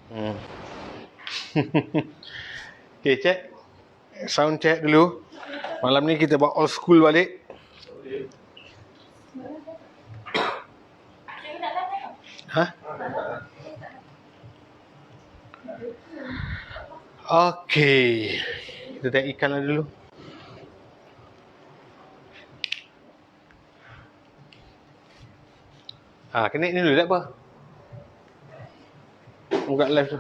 Hmm. Okay, check. Sound check dulu. Malam ni kita buat old school balik. Hah? Okay. Kita tengok ikan lah dulu. Connect ni dulu tak apa. Buka live tu.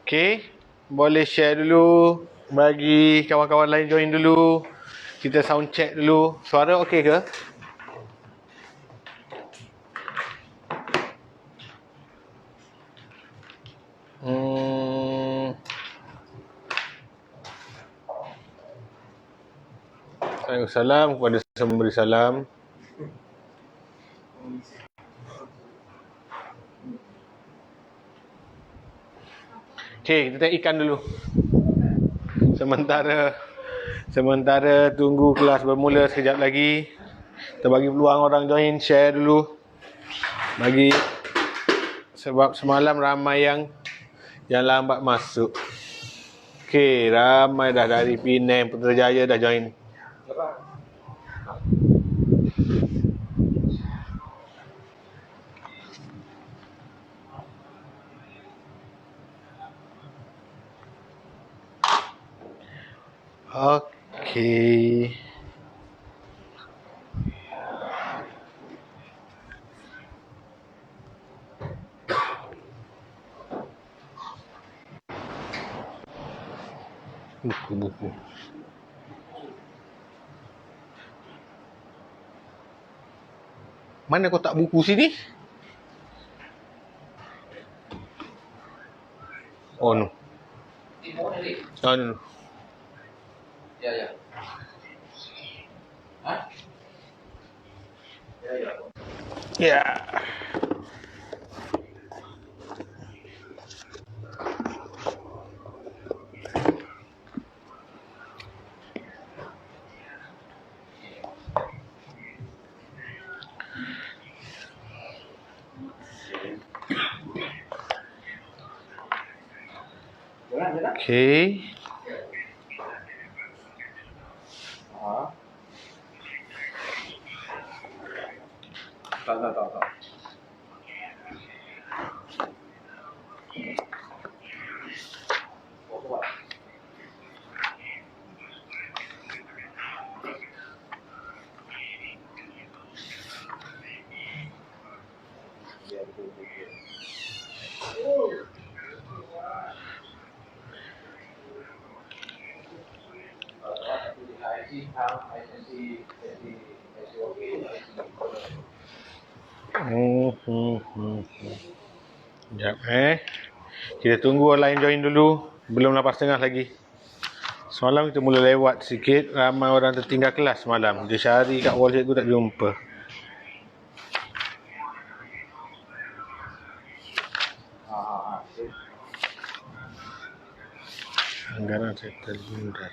Okay. Boleh share dulu. Bagi kawan-kawan lain join dulu. Kita sound check dulu. Suara okey ke? Waalaikumsalam kepada memberi salam. Okay, kita tengok ikan dulu. Sementara tunggu kelas bermula sekejap lagi. Kita bagi peluang orang join, share dulu. Sebab semalam ramai yang lambat masuk. Okay, ramai dah dari Penang, Putrajaya dah join. Okay. Buku. Mana kotak buku sini? Oh no. Oh no. Ya. Hah? Ya. Okay. Tak. Sekejap kita tunggu orang lain join dulu. Belum 8.30 lagi. Semalam kita mula lewat sikit. Ramai orang tertinggal kelas semalam. Dia cari kat wall cikgu tak jumpa. Anggaran settle bundar.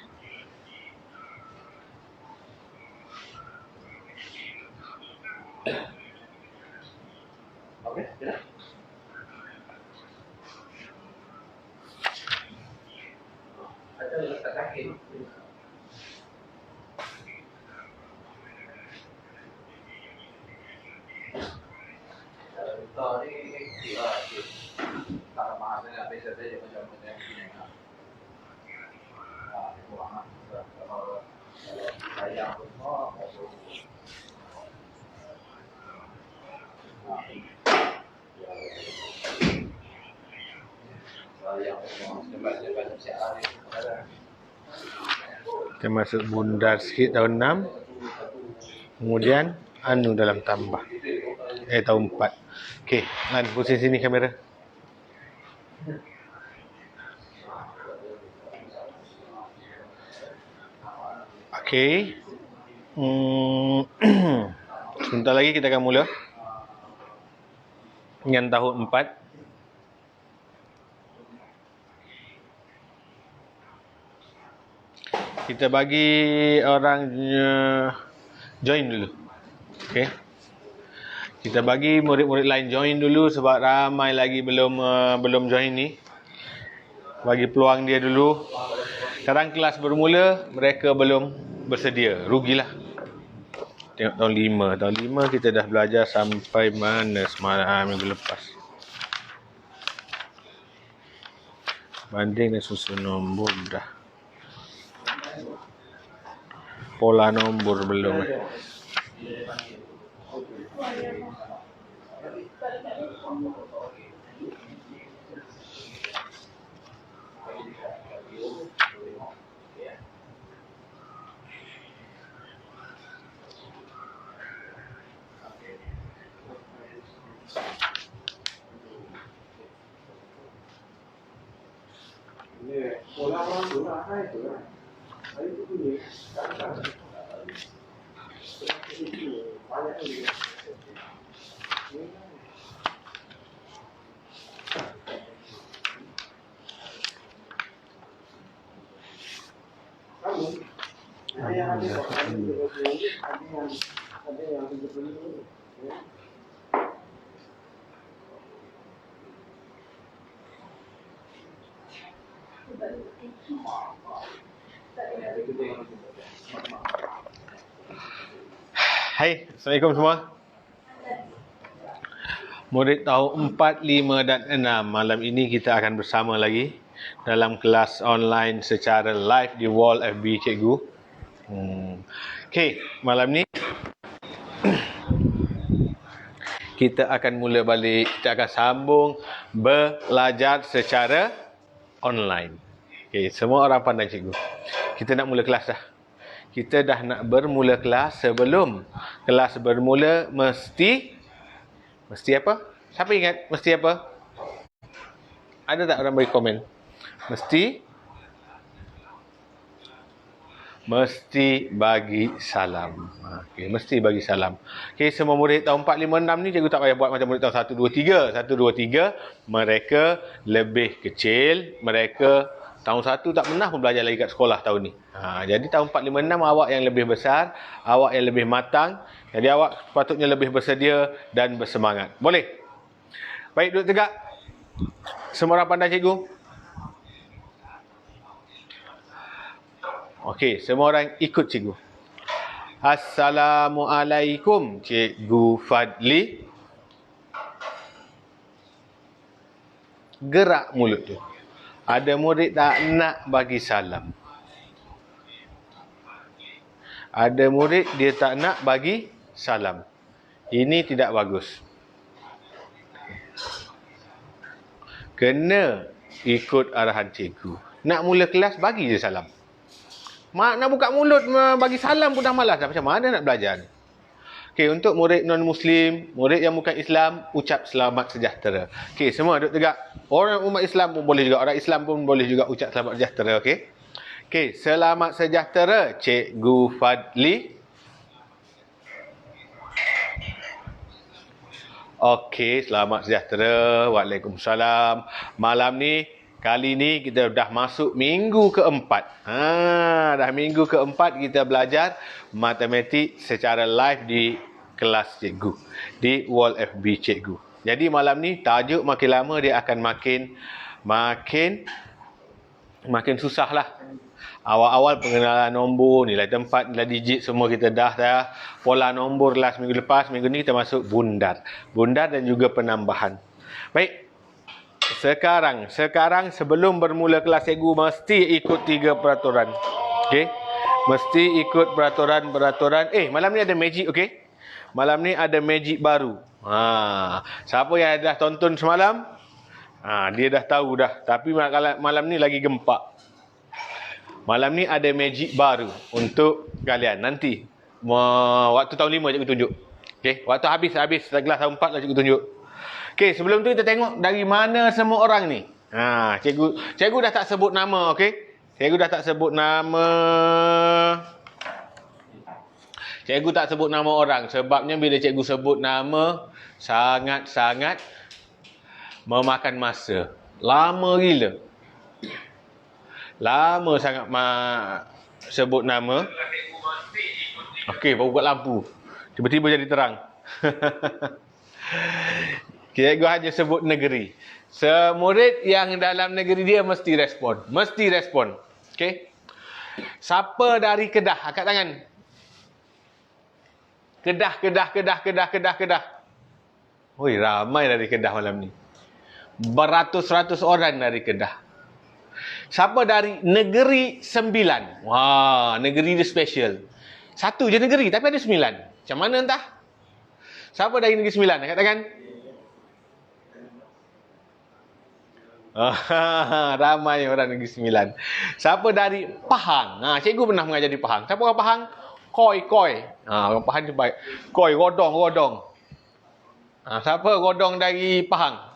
Okey, sudah. Ada letak kaki. Kalau ni tak mahal sangat, biasa saja macam yang ini. Kurang lah. Kalau sayang semua, Kita masuk bundar sikit tahun 6. Kemudian anu dalam tambah. Tahun 4. Okey, Lan pusing sini kamera. Okey. Sebentar lagi kita akan mula dengan tahun 4. Kita bagi orang join dulu. Okey. Kita bagi murid-murid lain join dulu sebab ramai lagi belum join ni. Bagi peluang dia dulu. Sekarang kelas bermula, mereka belum bersedia. Rugilah. Tengok tahun 5. Tahun 5 kita dah belajar sampai mana semalam minggu lepas. Banding dan susun nombor dah. Pola nombor belum. Hai, Assalamualaikum semua. Murid tahun 4, 5 dan 6. Malam ini kita akan bersama lagi dalam kelas online secara live di Wall FB Cikgu. Okey, malam ni kita akan mula balik. Kita akan sambung belajar secara online. Okey, semua orang pandai cikgu. Kita nak mula kelas dah. Kita dah nak bermula kelas. Sebelum kelas bermula mesti apa? Siapa ingat mesti apa? Ada tak orang bagi komen? Mesti bagi salam. Okey, mesti bagi salam. Okey, semua murid tahun 4, 5, 6 ni cikgu tak payah buat macam murid tahun 1, 2, 3. 1, 2, 3 mereka lebih kecil. Mereka tahun 1 tak pernah pun belajar lagi kat sekolah tahun ni. Jadi tahun 4, 5, 6 awak yang lebih besar, awak yang lebih matang. Jadi awak sepatutnya lebih bersedia dan bersemangat. Boleh? Baik, duduk tegak. Semua orang pandai cikgu? Okey, semua orang ikut cikgu. Assalamualaikum, Cikgu Fadli. Gerak mulut tu. Ada murid tak nak bagi salam. Ada murid dia tak nak bagi salam. Ini tidak bagus. Kena ikut arahan cikgu. Nak mula kelas, bagi je salam. Nak buka mulut bagi salam pun dah malas dah. Macam mana nak belajar ni? Okey, untuk murid non-Muslim, murid yang bukan Islam, ucap selamat sejahtera. Okey, semua duduk tegak. Orang umat Islam pun boleh juga. Orang Islam pun boleh juga ucap selamat sejahtera. Okey? Okey, selamat sejahtera, Cikgu Fadli. Okey, selamat sejahtera. Waalaikumsalam. Malam ni, kali ni kita dah masuk minggu keempat. Dah minggu keempat kita belajar matematik secara live di kelas cikgu. Di Wall FB Cikgu. Jadi malam ni, tajuk makin lama dia akan makin susah lah. Awal-awal pengenalan nombor, nilai tempat, nilai digit semua kita dah. Pola nombor last minggu lepas, minggu ni kita masuk bundar. Bundar dan juga penambahan. Baik. Sekarang sebelum bermula kelas cikgu mesti ikut 3 peraturan. Okey? Mesti ikut peraturan. Malam ni ada magic, okey? Malam ni ada magic baru. Siapa yang dah tonton semalam? Dia dah tahu dah. Tapi malam ni lagi gempak. Malam ni ada magic baru untuk kalian. Nanti waktu tahun 5 cikgu tunjuk. Okey, waktu habis kelas tahun 4 lah cikgu tunjuk. Okey, sebelum tu kita tengok dari mana semua orang ni. Cikgu dah tak sebut nama, okey? Cikgu dah tak sebut nama. Cikgu tak sebut nama orang sebabnya bila cikgu sebut nama sangat-sangat memakan masa. Lama gila. Lama sangat sebut nama. Okey, baru buat lampu. Tiba-tiba jadi terang. Cikgu hanya sebut negeri. Semurid yang dalam negeri dia mesti respon. Mesti respon. Okey. Siapa dari Kedah? Angkat tangan. Kedah. Oi, ramai dari Kedah malam ni. Beratus-ratus orang dari Kedah. Siapa dari Negeri Sembilan? Wah, negeri dia special. Satu je negeri tapi ada 9. Macam mana entah? Siapa dari Negeri Sembilan? Angkat tangan. Ramai orang Negeri Sembilan. Siapa dari Pahang? Cikgu pernah mengajar di Pahang. Siapa orang Pahang? Koi. Orang Pahang tu baik. Koi, godong. Siapa godong dari Pahang?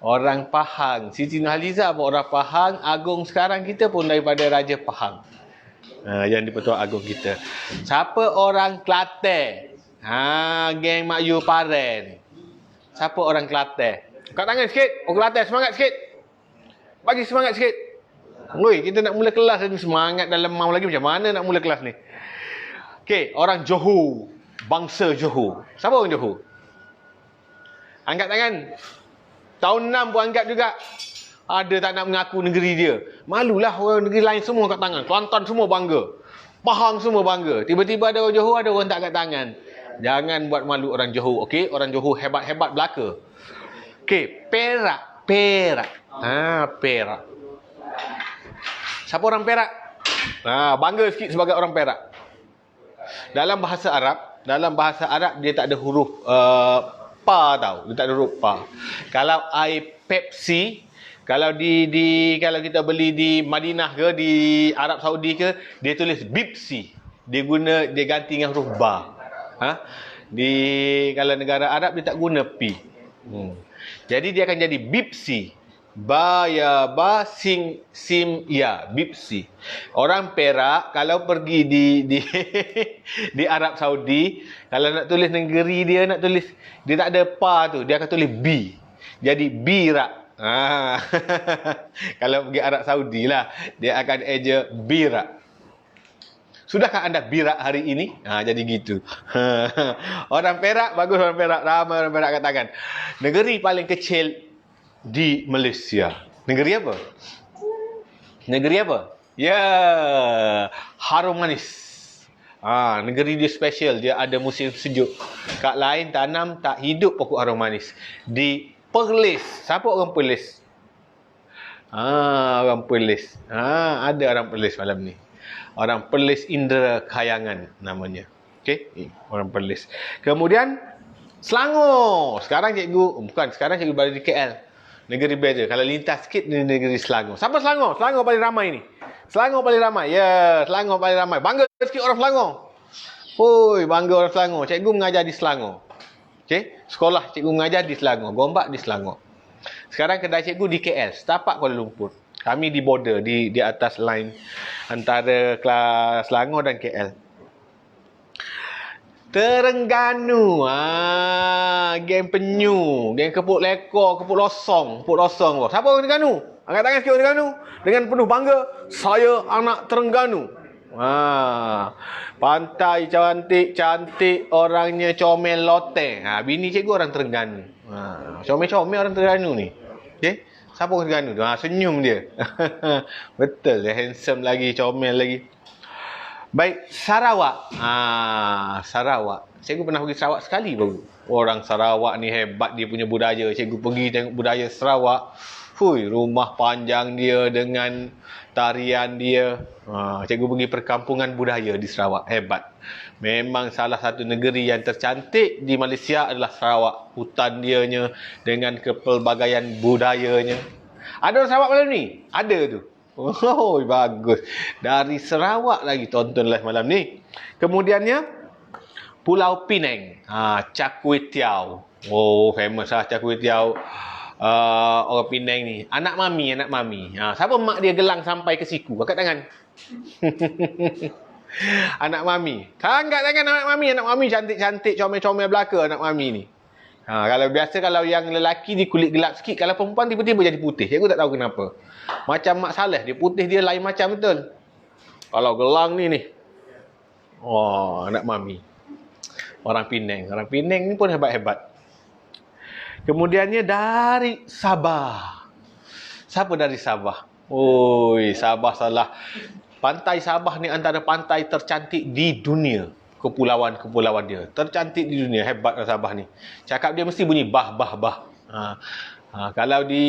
Orang Pahang. Siti Nurhaliza pun orang Pahang. Agung sekarang kita pun daripada Raja Pahang. Yang di-Pertuan Agong kita. Siapa orang Kelantan? Geng Mak Yu Paren. Siapa orang Kelantan? Angkat tangan sikit. Orang Kelantan semangat sikit. Bagi semangat sikit. Oi, kita nak mula kelas ni semangat dah lemah lagi. Macam mana nak mula kelas ni? Okey, orang Johor. Bangsa Johor. Siapa orang Johor? Angkat tangan. Tahun 6 pun angkat juga. Ada tak nak mengaku negeri dia. Malulah orang negeri lain semua angkat tangan. Kelantan semua bangga. Pahang semua bangga. Tiba-tiba ada orang Johor, ada orang tak angkat tangan. Jangan buat malu orang Johor. Okey, orang Johor hebat-hebat belaka. Okey, Perak. Perak. Siapa orang Perak? Bangga sikit sebagai orang Perak. Dalam bahasa Arab dia tak ada huruf pa tau. Dia tak ada huruf pa. Kalau air Pepsi, kalau kalau kita beli di Madinah ke di Arab Saudi ke, dia tulis Bipsi. Dia ganti dengan huruf ba. Kalau negara Arab dia tak guna pi. Jadi dia akan jadi Bipsi. Ba ya ba sim ya Bipsi. Orang Perak kalau pergi di Arab Saudi, kalau nak tulis negeri dia, dia tak ada pa tu, dia akan tulis B. Jadi Birak. Kalau pergi Arab Saudi lah, dia akan eja Birak. Sudahkah anda birak hari ini? Jadi gitu. Orang Perak, bagus orang Perak. Ramai orang Perak katakan. Negeri paling kecil di Malaysia. Negeri apa? Ya, Harum Manis. Negeri dia special. Dia ada musim sejuk. Kat lain tanam tak hidup pokok harum manis. Di Perlis. Siapa orang Perlis? Orang Perlis. Ada orang Perlis malam ni. Orang Perlis Indra Khayangan namanya. Okey, orang Perlis. Kemudian Selangor. Sekarang cikgu berada di KL. Negeri beza. Kalau lintas sikit ni negeri Selangor. Siapa Selangor? Selangor paling ramai ni. Selangor paling ramai. Ya, Selangor paling ramai. Bangga sikit orang Selangor. Oi, bangga orang Selangor. Cikgu mengajar di Selangor. Okey, sekolah cikgu mengajar di Selangor. Gombak di Selangor. Sekarang kedai cikgu di KL, setapak Kuala Lumpur. Kami di border, di atas line antara kelas Selangor dan KL. Terengganu. Geng Penyu, geng Kepuk Lekor, Kepuk Losong. Siapa orang Terengganu? Angkat tangan sikit orang Terengganu. Dengan penuh bangga, saya anak Terengganu. Pantai cantik, orangnya comel loteng. Bini cikgu orang Terengganu. Comel-comel orang Terengganu ni. Okey? Siapa orang Terengganu tu? Senyum dia. Betul, dia handsome lagi, comel lagi. Baik, Sarawak. Sarawak. Cikgu pernah pergi Sarawak sekali baru. Orang Sarawak ni hebat dia punya budaya. Cikgu pergi tengok budaya Sarawak. Rumah panjang dia dengan tarian dia. Cikgu pergi perkampungan budaya di Sarawak. Hebat. Memang salah satu negeri yang tercantik di Malaysia adalah Sarawak. Hutan dianya dengan kepelbagaian budayanya. Ada orang Sarawak malam ni? Ada tu. Bagus. Dari Sarawak lagi tonton live malam ni. Kemudiannya Pulau Pinang. Char Kway Teow. Famous lah Char Kway Teow. Orang Pinang ni. Anak mami. Siapa mak dia gelang sampai ke siku? Angkat tangan. Anak mami. Angkat tangan anak mami cantik-cantik, comel-comel belaka anak mami ni. Kalau yang lelaki ni kulit gelap sikit, kalau perempuan tiba-tiba jadi putih. Aku tak tahu kenapa. Macam Mak Saleh, dia putih dia lain macam betul. Kalau gelang ni. Anak mami. Orang Penang ni pun hebat-hebat. Kemudiannya dari Sabah. Siapa dari Sabah? Oi, Sabah salah. Pantai Sabah ni antara pantai tercantik di dunia. Kepulauan-kepulauan dia. Tercantik di dunia. Hebat Sabah ni. Cakap dia mesti bunyi bah, bah, bah. Kalau di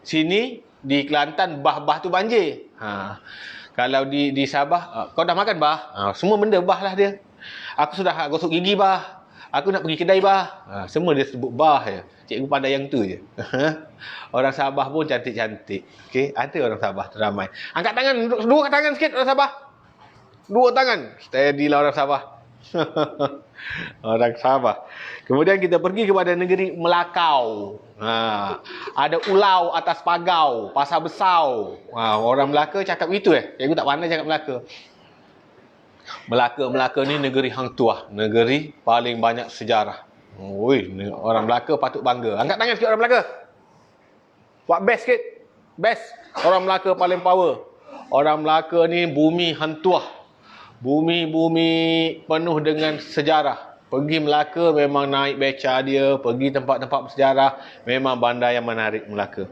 sini, di Kelantan, bah-bah tu banjir. Kalau di Sabah, kau dah makan bah? Semua benda bah lah dia. Aku sudah gosok gigi bah. Aku nak pergi kedai bah. Semua dia sebut bah je. Cikgu pandai yang tu je. Orang Sabah pun cantik-cantik. Okey, ada orang Sabah teramai. Angkat tangan, dua tangan sikit orang Sabah. Dua tangan. Steady lah orang Sabah. Orang Sabah. Kemudian kita pergi kepada negeri Melakau. Ada ulau atas pagau, pasar besar. Orang Melaka cakap gitu Cikgu tak pandai cakap Melaka. Melaka ni negeri hang tuah, negeri paling banyak sejarah. Orang Melaka patut bangga. Angkat tangan sikit orang Melaka. Buat best sikit. Best. Orang Melaka paling power. Orang Melaka ni bumi hang tuah. Bumi penuh dengan sejarah. Pergi Melaka memang naik beca dia, pergi tempat-tempat bersejarah, memang bandar yang menarik Melaka.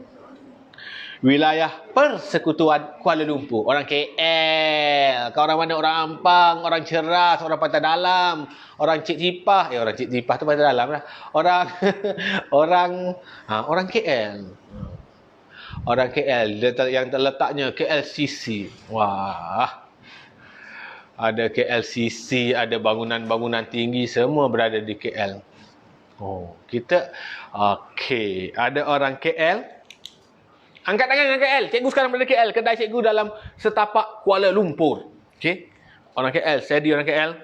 Wilayah Persekutuan Kuala Lumpur. Orang KL. Kau orang mana? Orang Ampang, orang Ceras, orang Pantai Dalam, orang Cik Tipah. Orang Cik Tipah tu Pantai Dalam lah. Orang KL. Orang KL yang terletaknya KLCC. Wah. Ada KLCC, ada bangunan-bangunan tinggi, semua berada di KL. Kita okey, ada orang KL. Angkat tangan dengan KL. Cikgu sekarang berada di KL. Kedai cikgu dalam setapak Kuala Lumpur. Okey. Orang KL, steady orang KL.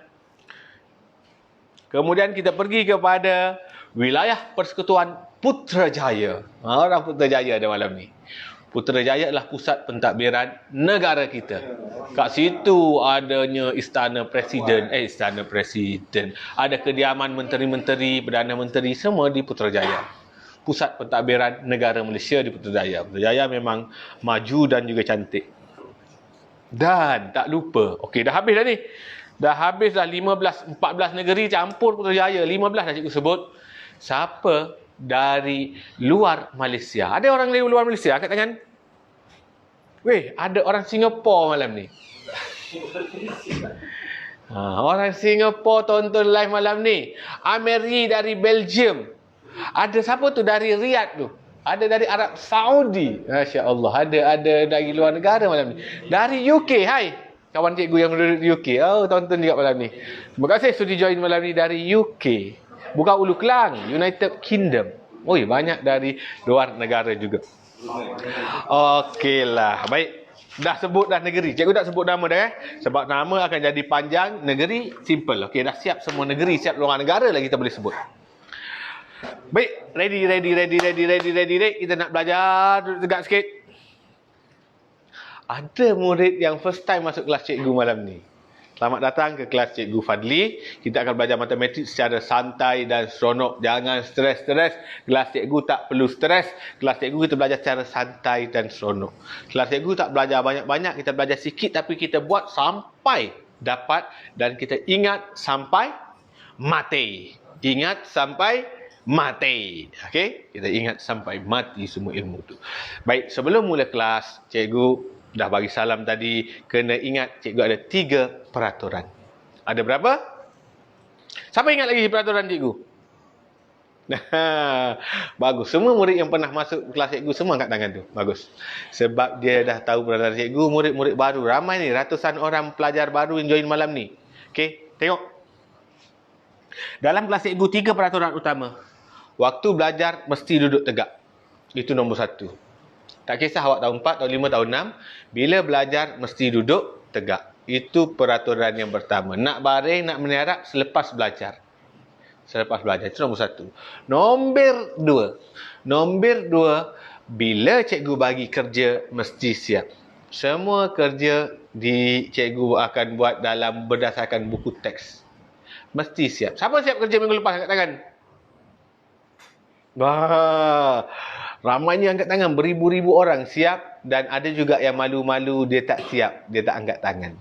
Kemudian kita pergi kepada wilayah Persekutuan Putrajaya. Orang Putrajaya ada malam ni. Putrajaya adalah pusat pentadbiran negara kita. Kat situ adanya istana presiden. Ada kediaman menteri-menteri, Perdana Menteri, semua di Putrajaya. Pusat pentadbiran negara Malaysia di Putrajaya. Putrajaya memang maju dan juga cantik. Dan tak lupa, okey dah habis dah ni. Dah habis dah 14 negeri campur Putrajaya. 15 dah cikgu sebut. Siapa dari luar Malaysia? Ada orang dari luar Malaysia? Angkat tangan. Weh, ada orang Singapura malam ni. Orang Singapura tonton live malam ni. Ameri dari Belgium. Ada siapa tu dari Riyadh tu? Ada dari Arab Saudi. Masya Allah. Ada dari luar negara malam ni. Dari UK. Hai. Kawan cikgu yang duduk di UK. Tonton juga malam ni. Terima kasih sudi join malam ni dari UK. Bukan Ulu Kelang. United Kingdom. Banyak dari luar negara juga. Okeylah. Baik. Dah sebut dah negeri. Cikgu tak sebut nama dah sebab nama akan jadi panjang. Negeri simple. Okey, dah siap semua negeri, siap luar negara lah kita boleh sebut. Baik, ready. Kita nak belajar. Duduk tegak sikit. Ada murid yang first time masuk kelas cikgu malam ni. Selamat datang ke kelas Cikgu Fadli. Kita akan belajar matematik secara santai dan seronok. Jangan stres-stres. Kelas cikgu tak perlu stres. Kelas cikgu kita belajar secara santai dan seronok. Kelas cikgu tak belajar banyak-banyak. Kita belajar sikit tapi kita buat sampai dapat. Dan kita ingat sampai mati. Ingat sampai mati. Okey? Kita ingat sampai mati semua ilmu tu. Baik, sebelum mula kelas, cikgu dah bagi salam tadi. Kena ingat cikgu ada 3 peraturan. Ada berapa? Siapa ingat lagi peraturan cikgu? Bagus. Semua murid yang pernah masuk kelas cikgu semua angkat tangan tu. Bagus. Sebab dia dah tahu peraturan cikgu. Murid-murid baru. Ramai ni. Ratusan orang pelajar baru yang join malam ni. Okey. Tengok. Dalam kelas cikgu 3 peraturan utama. Waktu belajar mesti duduk tegak. Itu nombor 1. Tak kisah awak tahun 4, tahun 5, tahun 6. Bila belajar, mesti duduk tegak. Itu peraturan yang pertama. Nak baring, nak meniarap, selepas belajar. Selepas belajar. Itu nombor 1. Nombor 2. Bila cikgu bagi kerja, mesti siap. Semua kerja cikgu akan buat berdasarkan buku teks. Mesti siap. Siapa siap kerja minggu lepas? Angkat tangan. Ramai ni angkat tangan, beribu-ribu orang siap dan ada juga yang malu-malu dia tak siap, dia tak angkat tangan.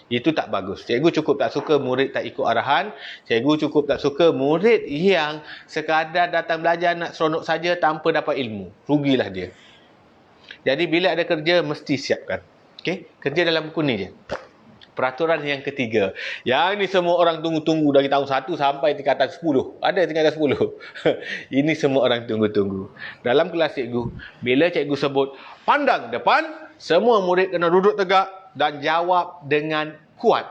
Itu tak bagus. Cikgu cukup tak suka murid tak ikut arahan. Cikgu cukup tak suka murid yang sekadar datang belajar nak seronok saja tanpa dapat ilmu. Rugilah dia. Jadi bila ada kerja, mesti siapkan. Okey? Kerja dalam buku ni je. Peraturan yang ketiga. Yang ni semua orang tunggu-tunggu dari tahun 1 sampai tingkatan 10. Ada tingkatan 10. Ini semua orang tunggu-tunggu. Dalam kelas cikgu, bila cikgu sebut pandang depan, semua murid kena duduk tegak dan jawab dengan kuat.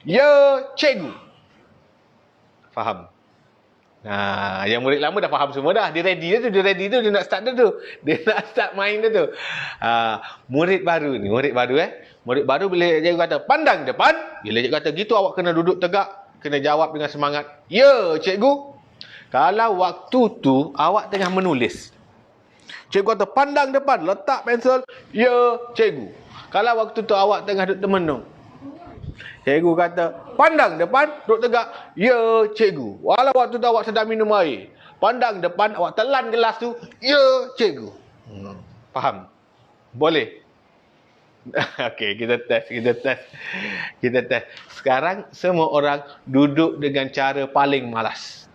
Ya, cikgu. Faham? Nah, yang murid lama dah faham semua dah. Dia ready dah tu, dia nak start dah tu. Dia nak start main dah tu. Murid baru ni, murid baru bila cikgu kata pandang depan, bila cikgu kata gitu awak kena duduk tegak, kena jawab dengan semangat. Ya, cikgu. Kalau waktu tu awak tengah menulis, cikgu kata pandang depan, letak pensel. Ya, cikgu. Kalau waktu tu awak tengah duduk termenung, cikgu kata pandang depan, duduk tegak. Ya, cikgu. Walau waktu tu awak sedang minum air, pandang depan, awak telan gelas tu. Ya, cikgu. Faham? Boleh? Okey, kita test. Sekarang semua orang duduk dengan cara paling malas.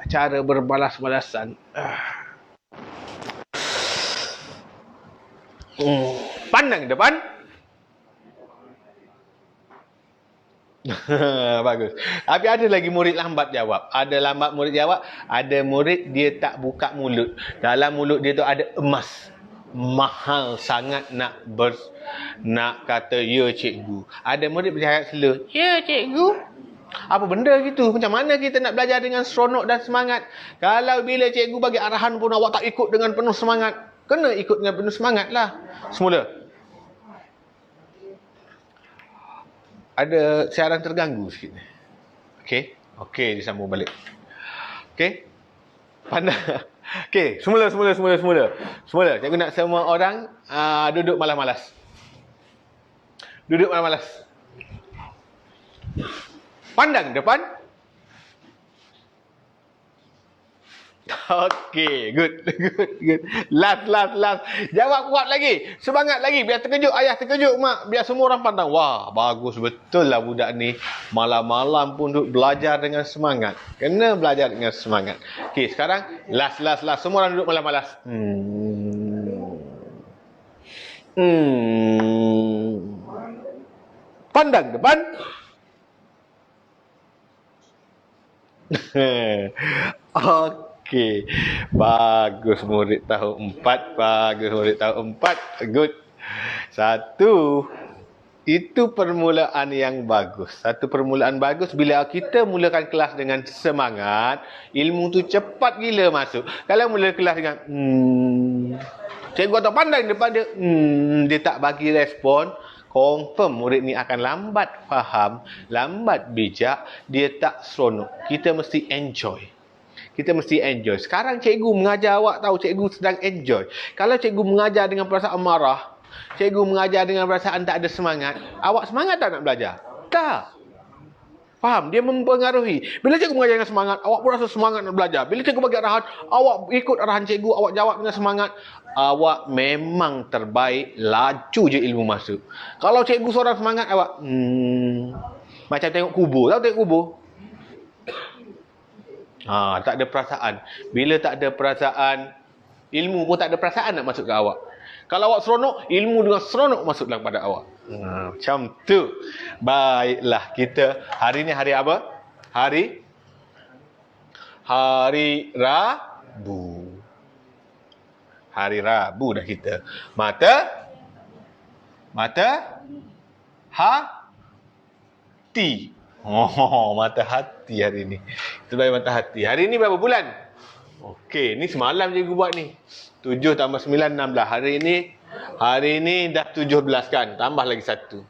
Cara berbalas-balasan. Pandang depan. Bagus. Tapi ada lagi murid lambat jawab. Ada murid dia tak buka mulut. Dalam mulut dia tu ada emas. Mahal sangat nak kata ya cikgu. Ada murid bercakap slow. Ya cikgu. Apa benda gitu? Macam mana kita nak belajar dengan seronok dan semangat? Kalau bila cikgu bagi arahan pun awak tak ikut dengan penuh semangat. Kena ikut dengan penuh semangat lah. Semula. Ada siaran terganggu sikit. Okey, disambung balik. Okey. Pandang. Okey, semula. Cikgu nak semua orang duduk malas-malas. Pandang depan. Okey, good. Last. Jawab kuat lagi. Semangat lagi. Biar terkejut ayah, terkejut mak. Biar semua orang pandang. Wah, bagus betul lah budak ni. Malam-malam pun duduk belajar dengan semangat. Kena belajar dengan semangat. Okey, sekarang last. Semua orang duduk malas-malas. Pandang depan. Okey. Bagus murid tahun 4. Good. 1. Itu permulaan yang bagus. Satu permulaan bagus. Bila kita mulakan kelas dengan semangat, ilmu tu cepat gila masuk. Kalau mula kelas dengan cikgu atau pandang depan dia, dia tak bagi respon, confirm murid ni akan lambat faham, lambat bijak, dia tak seronok. Kita mesti enjoy. Sekarang cikgu mengajar awak tahu cikgu sedang enjoy. Kalau cikgu mengajar dengan perasaan marah, cikgu mengajar dengan perasaan tak ada semangat, awak semangat tak nak belajar? Tak. Faham? Dia mempengaruhi. Bila cikgu mengajar dengan semangat, awak pun rasa semangat nak belajar. Bila cikgu bagi arahan, awak ikut arahan cikgu, awak jawab dengan semangat, awak memang terbaik, laju je ilmu masuk. Kalau cikgu seorang semangat, awak macam tengok kubur. Tahu tengok kubur? Tak ada perasaan. Bila tak ada perasaan, ilmu pun tak ada perasaan nak masuk ke awak. Kalau awak seronok, ilmu dengan seronok masuk dalam pada awak. Macam tu. Baiklah, kita hari ni hari apa? Hari Rabu. Hari Rabu dah kita. Mata hati. Mata hati hari ni. Kita bagi mata hati. Hari ni berapa bulan? Okey, ni semalam cikgu buat ni. 7 tambah 9, 16. Hari ni dah 17 kan? Tambah lagi 1.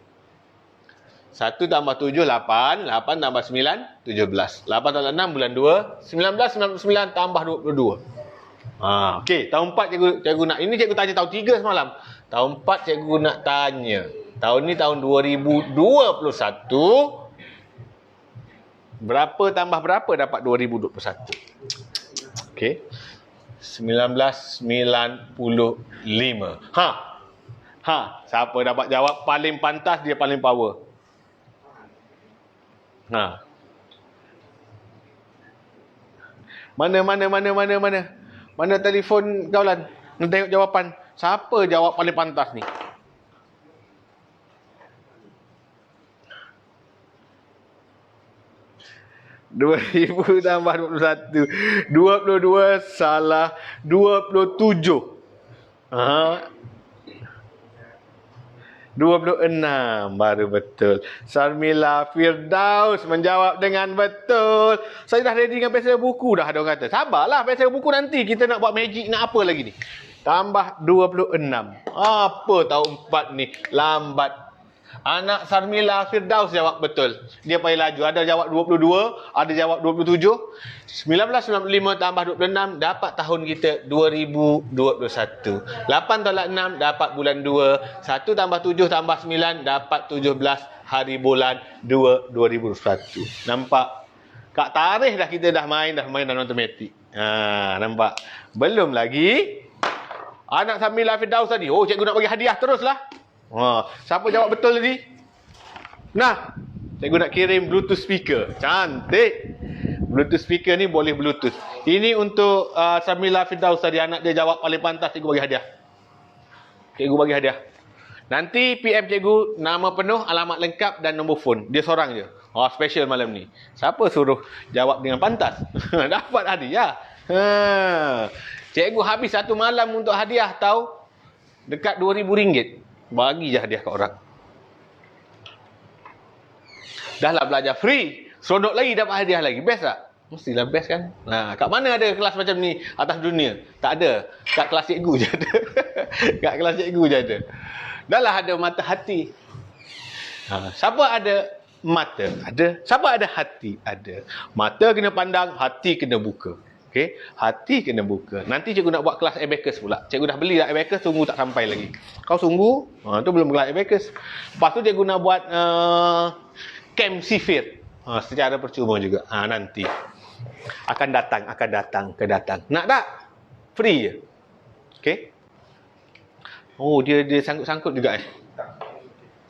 1 tambah 7, 8. 8 tambah 9, 17. 8 tambah 6, bulan 2. 19, 99 tambah 22. Okey, tahun 4 cikgu nak. Ini cikgu tanya tahun 3 semalam. Tahun 4 cikgu nak tanya. Tahun ni tahun 2021. Berapa tambah berapa dapat 2021? Okey. 1995. Siapa dapat jawab paling pantas, dia paling power. Ha. Mana telefon kawalan? Nak tengok jawapan. Siapa jawab paling pantas ni? ...2000 tambah 21. 22 salah. 27. Ha. 26 baru betul. Sarmila Firdaus menjawab dengan betul. Saya dah ready dengan pensel buku dah, ada orang kata. Sabarlah pensel buku, nanti kita nak buat magic, nak apa lagi ni. Tambah 26. Apa tahu 4 ni lambat. Anak Sarmila Firdaus jawab betul. Dia paling laju. Ada jawab 22, ada jawab 27. 1995 tambah 26 dapat tahun kita 2021. 8 tolak 6 dapat bulan 2. 1 tambah 7 tambah 9 dapat 17 hari bulan 2 2021. Nampak? Kak tarikh dah kita dah main dalam matematik. Ha, nampak? Belum lagi anak Sarmila Firdaus tadi. Oh, cikgu nak bagi hadiah teruslah. Ha, siapa jawab betul tadi? Nah, cikgu nak kirim Bluetooth speaker. Cantik. Bluetooth speaker ni boleh Bluetooth. Ini untuk Sarmila Firdaus tadi, anak dia jawab paling pantas, cikgu bagi hadiah. Cikgu bagi hadiah. Nanti PM cikgu nama penuh, alamat lengkap dan nombor phone. Dia seorang je. Oh, special malam ni. Siapa suruh jawab dengan pantas? Dapat hadiah. Ha. Cikgu habis satu malam untuk hadiah tahu. Dekat RM2,000. Bagi je hadiah kat orang. Dah lah belajar free. Seronok lagi dapat hadiah lagi. Best tak? Mestilah best kan? Nah, kat mana ada kelas macam ni atas dunia? Tak ada. Kat kelas cikgu je ada. Kat kelas cikgu je ada. Dah lah ada mata hati. Ha, siapa ada mata? Ada. Siapa ada hati? Ada. Mata kena pandang, hati kena buka. Okey, hati kena buka. Nanti cikgu nak buat kelas abacus pula. Cikgu dah beli dah abacus, tunggu tak sampai lagi. Kau tunggu, tu belum kelas abacus. Lepas tu cikgu nak buat camp sifir. Secara percuma juga. Nanti. Akan datang. Nak tak? Free je. Okey. Oh, dia sangkut-sangkut juga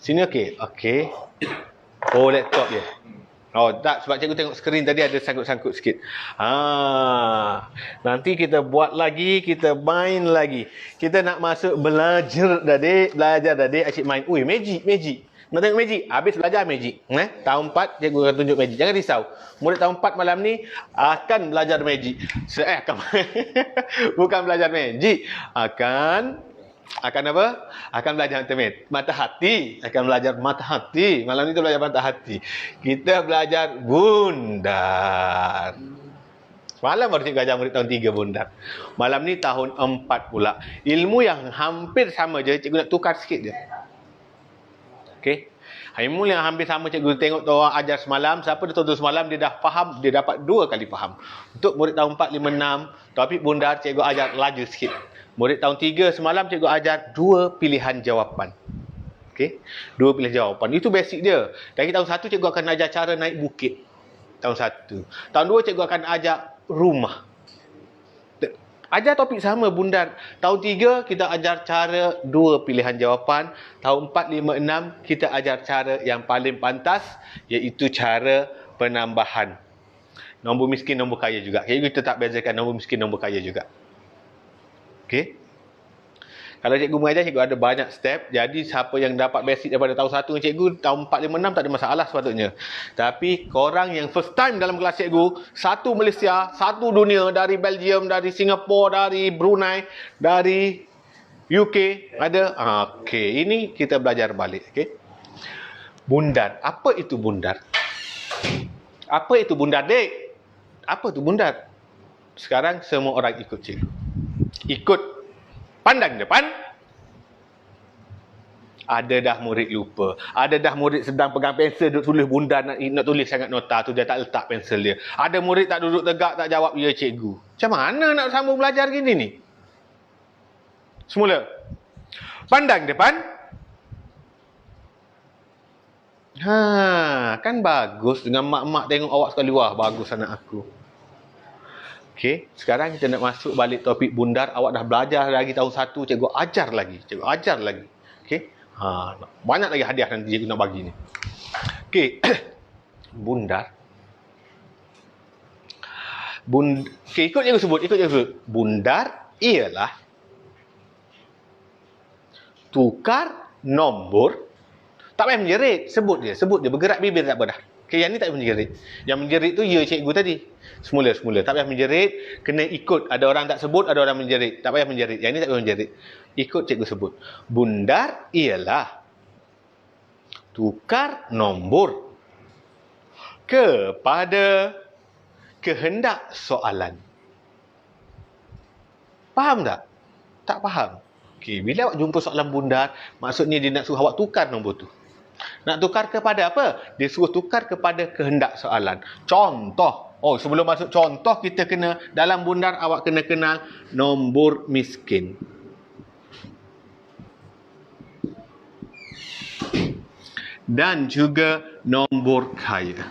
Sini okey. Okey. Oh, laptop dia. Oh, tak, sebab cikgu tengok skrin tadi ada sangkut-sangkut sikit. Nanti kita buat lagi, kita main lagi. Kita nak masuk belajar dah, asyik main. Ui, magic. Nak tengok magic? Habis belajar magic. Tahun 4, cikgu akan tunjuk magic. Jangan risau. Murid tahun 4 malam ni akan belajar magic. Bukan belajar magic. Akan apa? Akan belajar matematik. Mata hati. Akan belajar mata hati. Malam ni kita belajar mata hati. Kita belajar bundar. Semalam baru cikgu ajar murid tahun 3 bundar. Malam ni tahun 4 pula. Ilmu yang hampir sama je. Cikgu nak tukar sikit je. Okey. Ilmu yang hampir sama cikgu tengok tu orang ajar semalam. Siapa dia tonton semalam, dia dah faham. Dia dapat 2 kali faham. Untuk murid tahun 4, 5, 6. Topik bundar cikgu ajar laju sikit. Murid tahun 3 semalam cikgu ajar 2 pilihan jawapan. Okey. 2 pilihan jawapan. Itu basic dia. Dari tahun 1 cikgu akan ajar cara naik bukit. Tahun 1. Tahun 2 cikgu akan ajar rumah. Ajar topik sama bundar. Tahun 3 kita ajar cara 2 pilihan jawapan. Tahun 4, 5, 6 kita ajar cara yang paling pantas, iaitu cara penambahan. Nombor miskin, nombor kaya juga. Kita tak bezakan nombor miskin, nombor kaya juga. Okey. Kalau cikgu mengajar, cikgu ada banyak step. Jadi siapa yang dapat basic daripada tahun 1 dengan cikgu, tahun 4, 5, 6 tak ada masalah sepatutnya. Tapi korang yang first time dalam kelas cikgu, 1 Malaysia, 1 dunia, dari Belgium, dari Singapura, dari Brunei, dari UK, ada. Okey, ini kita belajar balik. Okey. Bundar. Apa itu bundar? Apa itu bundar, dek? Apa itu bundar? Sekarang semua orang ikut cikgu. Ikut. Pandang depan. Ada dah murid lupa. Ada dah murid sedang pegang pensel, duduk tulis bundar, nak tulis sangat nota tu, dia tak letak pensel dia. Ada murid tak duduk tegak, tak jawab, ya cikgu. Macam mana nak sambung belajar gini ni? Semula. Pandang depan. Kan bagus dengan mak-mak tengok awak sekali. Wah, bagus anak aku. Okey, sekarang kita nak masuk balik topik bundar. Awak dah belajar lagi tahun 1, cikgu ajar lagi. Okey. Banyak lagi hadiah nanti cikgu nak bagi ni. Okey. bundar. Okay, ikut je sebut. Bundar ialah tukar nombor. Tak payah menjerit. Sebut je. Bergerak bibir tak apa dah. Okay, yang ni tak payah menjerit. Yang menjerit tu ya cikgu tadi. Semula. Tak payah menjerit. Kena ikut. Ada orang tak sebut, ada orang menjerit. Tak payah menjerit. Yang ni tak payah menjerit. Ikut cikgu sebut. Bundar ialah tukar nombor kepada kehendak soalan. Faham tak? Tak faham. Okey, bila awak jumpa soalan bundar, maksudnya dia nak suruh awak tukar nombor tu. Nak tukar kepada apa? Dia suruh tukar kepada kehendak soalan. Contoh. Oh, sebelum masuk contoh, kita kena, dalam bundar awak kena kenal nombor miskin. Dan juga nombor kaya.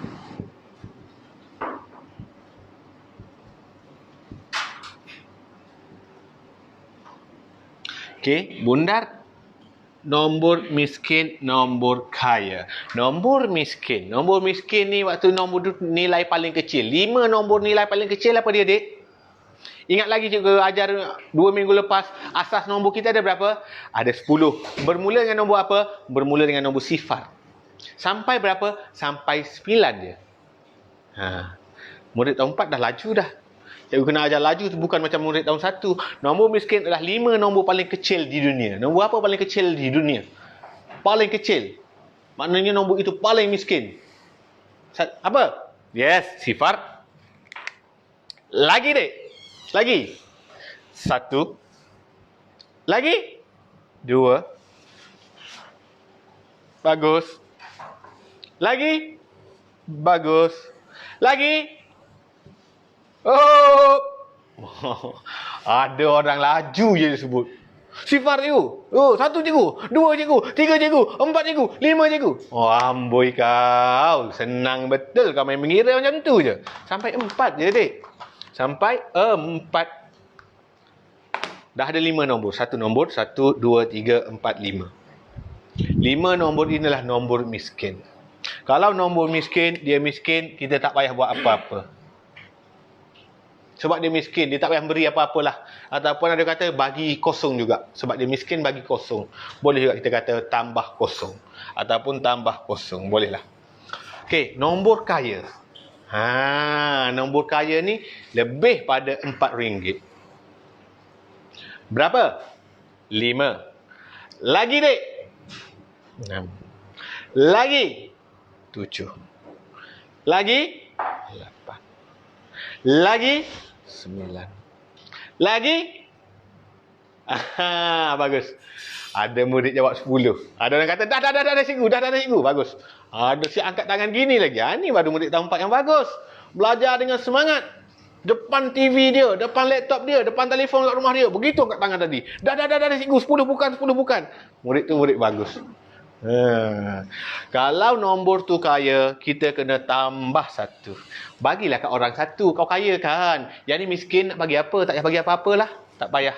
Okey, bundar, nombor miskin, nombor kaya. Nombor miskin ni waktu nombor tu nilai paling kecil. 5 nombor nilai paling kecil apa dia, Dik? Ingat lagi cikgu ajar 2 minggu lepas, asas nombor kita ada berapa? Ada 10. Bermula dengan nombor apa? Bermula dengan nombor sifar. Sampai berapa? Sampai 9 je. Murid tahun 4 dah laju dah. Cikgu kena ajar laju tu, bukan macam murid tahun 1. Nombor miskin adalah 5 nombor paling kecil di dunia. Nombor apa paling kecil di dunia? Paling kecil. Maknanya nombor itu paling miskin. Apa? Yes, sifar. Lagi, Dek. Lagi. 1. Lagi. 2. Bagus. Lagi. Bagus. Lagi. Oh, ada orang laju je dia sebut. Sifar cikgu. Oh, 1 cikgu, 2 cikgu, 3 cikgu, 4 cikgu, 5 cikgu. Oh, amboi kau. Senang betul kau main mengira macam tu je. Sampai 4 je, Dek. Sampai 4. Dah ada 5 nombor. 1 nombor, 1, 2, 3, 4, 5. 5 nombor inilah nombor miskin. Kalau nombor miskin, dia miskin, kita tak payah buat apa-apa. Sebab dia miskin, dia tak payah beri apa-apalah. Ataupun ada kata bagi kosong juga. Sebab dia miskin, bagi kosong. Boleh juga kita kata tambah kosong. Ataupun tambah kosong. Bolehlah. Okey, nombor kaya. Nombor kaya ni lebih pada RM4. Berapa? 5. Lagi, Dek. 6. Lagi. 7. Lagi. 8. Lagi. 9. Lagi. Bagus. Ada murid jawab 10. Ada orang kata dah cikgu, dah cikgu. Bagus. Ada si angkat tangan gini lagi. Ni baru murid tahun 4 yang bagus. Belajar dengan semangat. Depan TV dia, depan laptop dia, depan telefon kat rumah dia. Begitu angkat tangan tadi. Dah cikgu, 10 bukan. Murid tu murid bagus. Kalau nombor tu kaya, kita kena tambah 1. Bagilah kat orang 1. Kau kaya kan? Yang ni miskin, nak bagi apa? Tak payah bagi apa-apalah. Tak payah.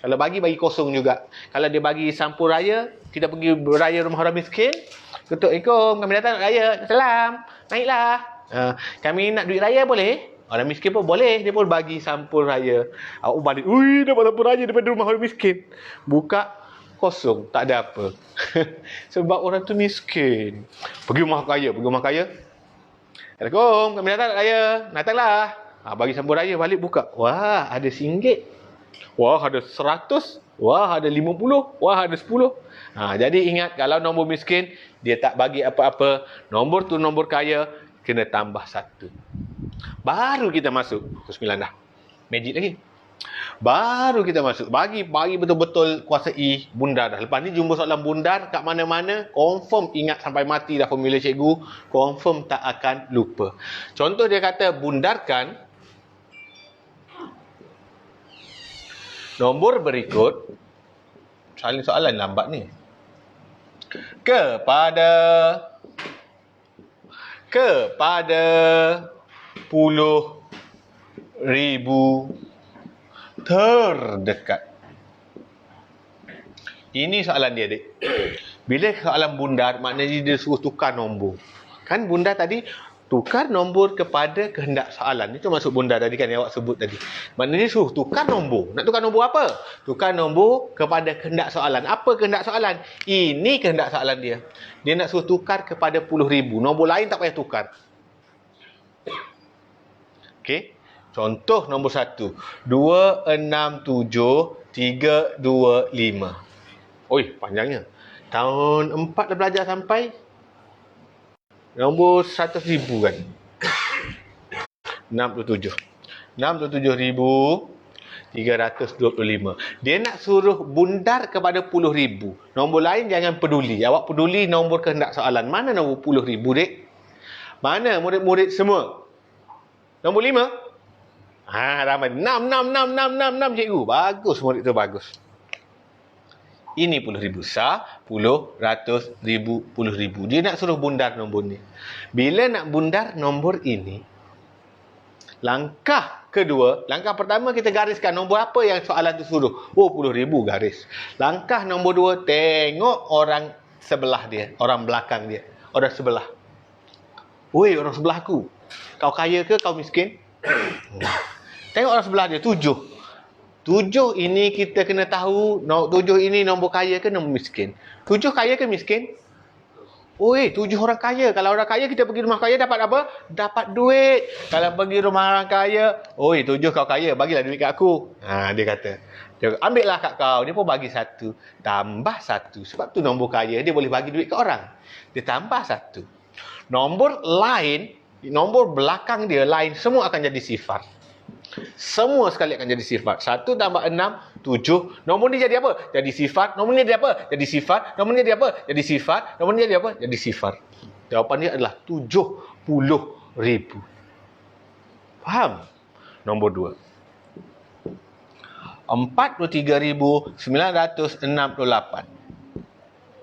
Kalau bagi kosong juga. Kalau dia bagi sampul raya, kita pergi beraya rumah orang miskin. Ketuk, Assalamualaikum, kami datang nak raya. Salam. Naiklah. Kami nak duit raya boleh? Orang miskin pun boleh. Dia pun bagi sampul raya. Awak balik. Ui, dapat sampul raya daripada rumah orang miskin. Buka. Kosong, tak ada apa. Sebab orang tu miskin. Pergi rumah kaya. Assalamualaikum, kami datang nak raya. Datanglah. Bagi sambung raya, balik buka. Wah, ada RM1. Wah, ada 100. Wah, ada 50. Wah, ada 10. Jadi ingat, kalau nombor miskin, dia tak bagi apa-apa. Nombor tu nombor kaya, kena tambah 1. Baru kita masuk. Pukul 9 dah. Magic lagi. Baru kita masuk. Bagi betul-betul kuasai bundar dah. Lepas ni jumpa soalan bundar kat mana-mana, confirm ingat sampai mati dah formula cikgu. Confirm tak akan lupa. Contoh dia kata bundarkan nombor berikut. Soalan lambat ni. Kepada puluh ribu terdekat. Ini soalan dia, Dek. Bila soalan bundar, maknanya dia suruh tukar nombor. Kan bundar tadi tukar nombor kepada kehendak soalan. Itu maksud bundar tadi kan yang awak sebut tadi. Maknanya suruh tukar nombor. Nak tukar nombor apa? Tukar nombor kepada kehendak soalan. Apa kehendak soalan? Ini kehendak soalan dia. Dia nak suruh tukar kepada 10,000. Nombor lain tak payah tukar. Okey. Contoh nombor 1. 267,325. Oi, panjangnya. Tahun 4 dah belajar sampai nombor 100,000 kan. 67,325. Dia nak suruh bundar kepada 10,000. Nombor lain jangan peduli. Awak peduli nombor kehendak soalan. Mana nombor 10,000, dek? Mana murid-murid semua? Nombor 5? Ramai. 6, cikgu. Bagus, murid tu bagus. Ini 10,000. Sah, 10, ratus, ribu, 10,000. Dia nak suruh bundar nombor ni. Bila nak bundar nombor ini, langkah kedua, langkah pertama kita gariskan nombor apa yang soalan tu suruh. 10,000 garis. Langkah nombor 2, tengok orang sebelah dia. Orang belakang dia. Orang sebelah. Oi, orang sebelah aku. Kau kaya ke kau miskin? Tengok orang sebelah dia, 7. 7 ini kita kena tahu, 7 ini nombor kaya ke nombor miskin? 7 kaya ke miskin? Oi, 7 orang kaya. Kalau orang kaya kita pergi rumah kaya dapat apa? Dapat duit. Kalau pergi rumah orang kaya, oi, 7 kau kaya, bagilah duit kat aku. Dia kata. Dia ambil lah kat kau. Dia pun bagi 1. Tambah 1. Sebab tu nombor kaya dia boleh bagi duit ke orang. Dia tambah 1. Nombor lain, nombor belakang dia lain, semua akan jadi sifar. Semua sekali akan jadi sifat. 1 tambah 6, 7. Nombor ni jadi apa? Jadi sifat. Nombor ni jadi apa? Jadi sifat. Nombor ni jadi apa? Jadi sifat. Nombor ni jadi apa? Jadi sifat. Jawapan dia adalah 70,000. Faham? Nombor 2. 43,968.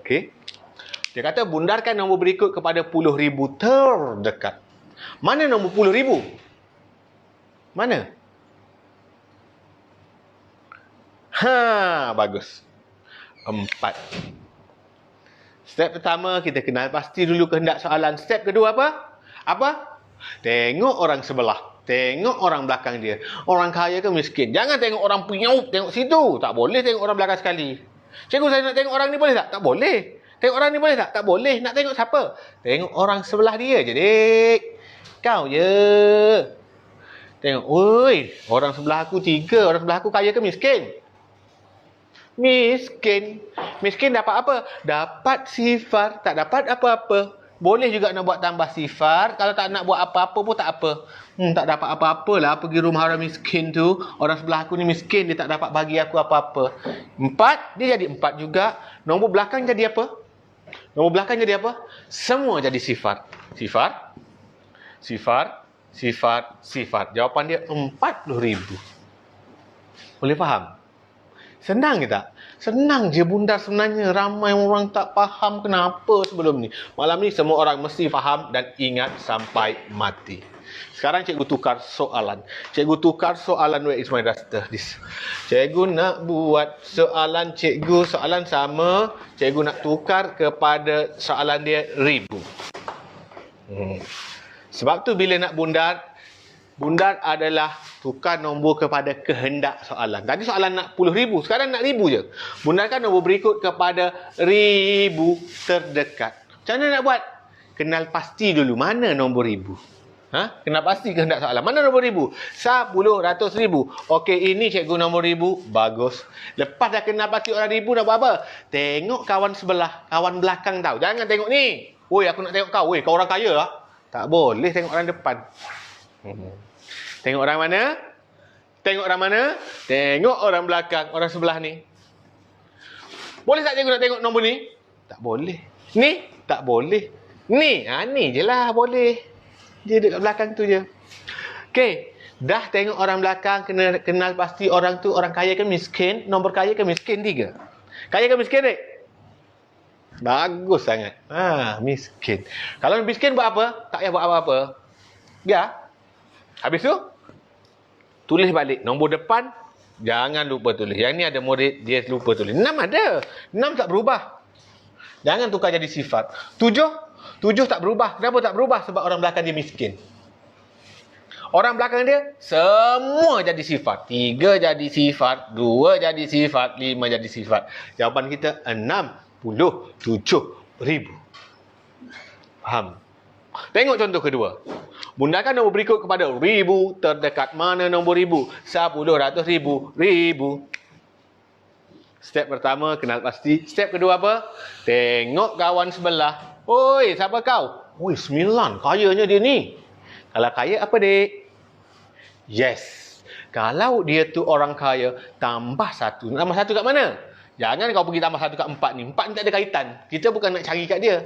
Okey. Dia kata bundarkan nombor berikut kepada 10,000 terdekat. Mana nombor 10,000? Mana? Bagus. 4. Step pertama, kita kenal pasti dulu kehendak soalan. Step kedua apa? Apa? Tengok orang sebelah. Tengok orang belakang dia. Orang kaya ke miskin? Jangan tengok orang punyuk, tengok situ. Tak boleh tengok orang belakang sekali. Cikgu, saya nak tengok orang ni boleh tak? Tak boleh. Tengok orang ni boleh tak? Tak boleh. Nak tengok siapa? Tengok orang sebelah dia je, dek. Kau je. Tengok, oi, orang sebelah aku 3. Orang sebelah aku kaya ke miskin? Miskin. Miskin dapat apa? Dapat sifar. Tak dapat apa-apa. Boleh juga nak buat tambah sifar. Kalau tak nak buat apa-apa pun tak apa. Tak dapat apa-apa lah. Pergi rumah orang miskin tu. Orang sebelah aku ni miskin. Dia tak dapat bagi aku apa-apa. 4. Dia jadi 4 juga. Nombor belakang jadi apa? Nombor belakang jadi apa? Semua jadi sifar. Sifar. Sifar. Sifat, sifat. Jawapan dia 40,000. Boleh faham? Senang ke tak? Senang je bundar sebenarnya. Ramai orang tak faham kenapa sebelum ni. Malam ni semua orang mesti faham dan ingat sampai mati. Sekarang cikgu tukar soalan. Cikgu tukar soalan. Where is my duster? This. Cikgu nak buat soalan cikgu. Soalan sama. Cikgu nak tukar kepada soalan dia 1,000. Sebab tu bila nak bundar, bundar adalah tukar nombor kepada kehendak soalan. Tadi soalan nak 10,000, sekarang nak 1,000 je. Bundarkan nombor berikut kepada 1,000 terdekat. Macam mana nak buat? Kenal pasti dulu mana nombor 1,000. Kenal pasti kehendak soalan. Mana nombor 1,000? 10, ratus, 1,000. Okey, ini cikgu nombor 1,000. Bagus. Lepas dah kenal pasti orang 1,000, nak buat apa? Tengok kawan sebelah, kawan belakang tau. Jangan tengok ni. Oi, aku nak tengok kau. Oi, kau orang kaya lah. Tak boleh tengok orang depan. Tengok orang mana? Tengok orang mana? Tengok orang belakang, orang sebelah ni. Boleh tak cikgu nak tengok nombor ni? Tak boleh. Ni? Tak boleh. Ni? Ni je lah boleh. Dia dekat belakang tu je. Okey. Dah tengok orang belakang, kenal pasti orang tu orang kaya ke miskin? Nombor kaya ke miskin? 3. Kaya ke miskin, dek? Bagus sangat. Miskin. Kalau miskin buat apa? Tak payah buat apa-apa. Ya. Habis tu, tulis balik. Nombor depan, jangan lupa tulis. Yang ni ada murid, dia lupa tulis. 6 ada. 6 tak berubah. Jangan tukar jadi sifat. 7, 7 tak berubah. Kenapa tak berubah? Sebab orang belakang dia miskin. Orang belakang dia semua jadi sifat. 3 jadi sifat, 2 jadi sifat, 5 jadi sifat. Jawapan kita 67,000. Faham? Tengok contoh kedua. Bundarkan nombor berikut kepada ribu terdekat. Mana nombor ribu? 10, ratus, ribu, ribu. Step pertama, kenal pasti. Step kedua apa? Tengok kawan sebelah. Oi, siapa kau? Oi, 9. Kayanya dia ni. Kalau kaya apa, dek? Yes. Kalau dia tu orang kaya, tambah 1. Tambah 1 kat mana? Jangan kau pergi tambah 1 kat 4 ni. 4 ni tak ada kaitan. Kita bukan nak cari kat dia.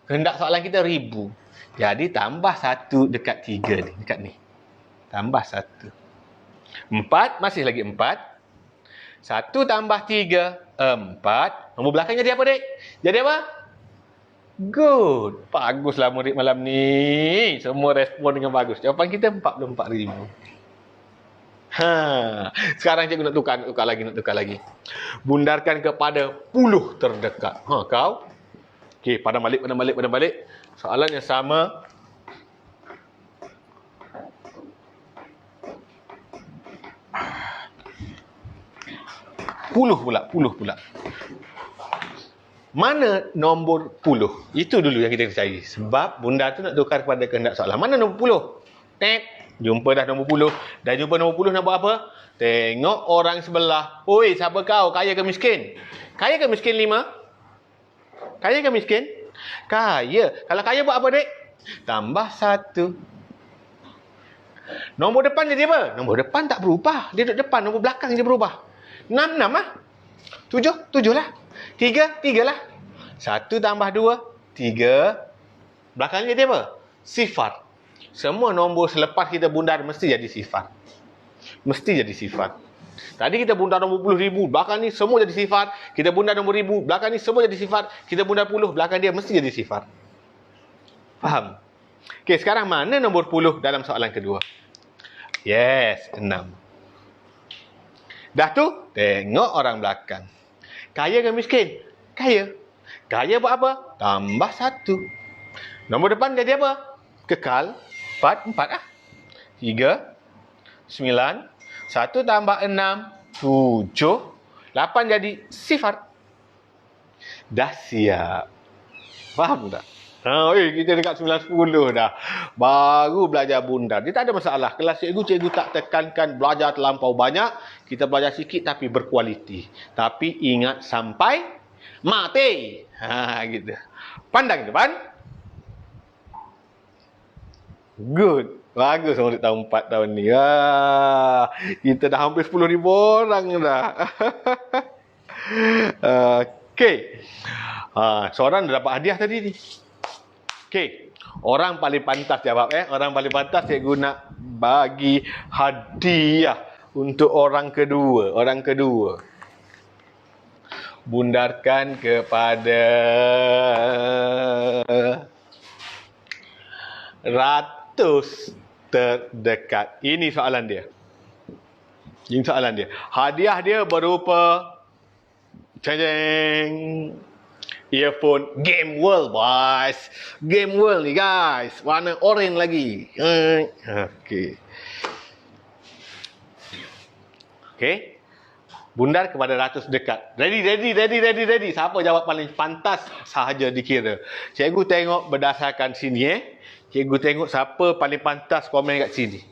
Hendak soalan kita ribu. Jadi tambah 1 dekat 3 ni. Dekat ni. Tambah 1. 4, masih lagi 4. 1 tambah 3, 4. Nombor belakang jadi apa, dek? Jadi apa? Good. Baguslah murid malam ni. Semua respon dengan bagus. Jawapan kita 44,000. Sekarang cikgu nak tukar lagi. Bundarkan kepada puluh terdekat. Kau? Okey, padam balik. Soalan yang sama. Puluh pula. Mana nombor puluh? Itu dulu yang kita cari. Sebab bunda tu nak tukar kepada kehendak soalan. Mana nombor puluh? Jumpa dah nombor puluh. Dah jumpa nombor puluh, nak buat apa? Tengok orang sebelah. Oi, siapa kau? Kaya ke miskin? Kaya ke miskin 5? Kaya ke miskin? Kaya. Kalau kaya buat apa, dek? Tambah 1. Nombor depan jadi apa? Nombor depan tak berubah. Dia duduk depan. Nombor belakang je berubah. 6 lah. 7 lah. 3 lah. 1 tambah 2, 3. Belakangnya dia apa? Sifat. Semua nombor selepas kita bundar mesti jadi sifat. Tadi kita bundar nombor 10,000, belakang ni semua jadi sifat. Kita bundar nombor 1,000, belakang ni semua jadi sifat. Kita bundar 10, belakang dia mesti jadi sifat. Faham? Okey, sekarang mana nombor 10 dalam soalan kedua? Yes, 6. Dah tu, tengok orang belakang. Kaya ke miskin? Kaya. Kaya buat apa? Tambah 1. Nombor depan jadi apa? Kekal. 4 lah. 3, 9, 1 tambah 6, 7. 8 jadi sifat. Dah siap. Faham tak? Kita dekat 9-10 dah. Baru belajar bundar. Dia tak ada masalah. Kelas cikgu tak tekankan belajar terlampau banyak. Kita belajar sikit tapi berkualiti. Tapi ingat sampai mati. Gitu. Pandang depan. Good. Bagus murid tahun 4 tahun ni. Kita dah hampir 10,000 orang dah. Okey. Seorang dah dapat hadiah tadi ni. Okey. Orang paling pantas jawab. Orang paling pantas cikgu nak bagi hadiah untuk orang kedua. Bundarkan kepada ratus terdekat. Ini soalan dia. Hadiah dia berupa earphone Game World, boys. Game World ni, guys. Warna oren lagi. Okey. Bundar kepada ratus dekat. Ready. Siapa jawab paling pantas sahaja dikira. Cikgu tengok berdasarkan sini. Cikgu tengok siapa paling pantas komen kat sini.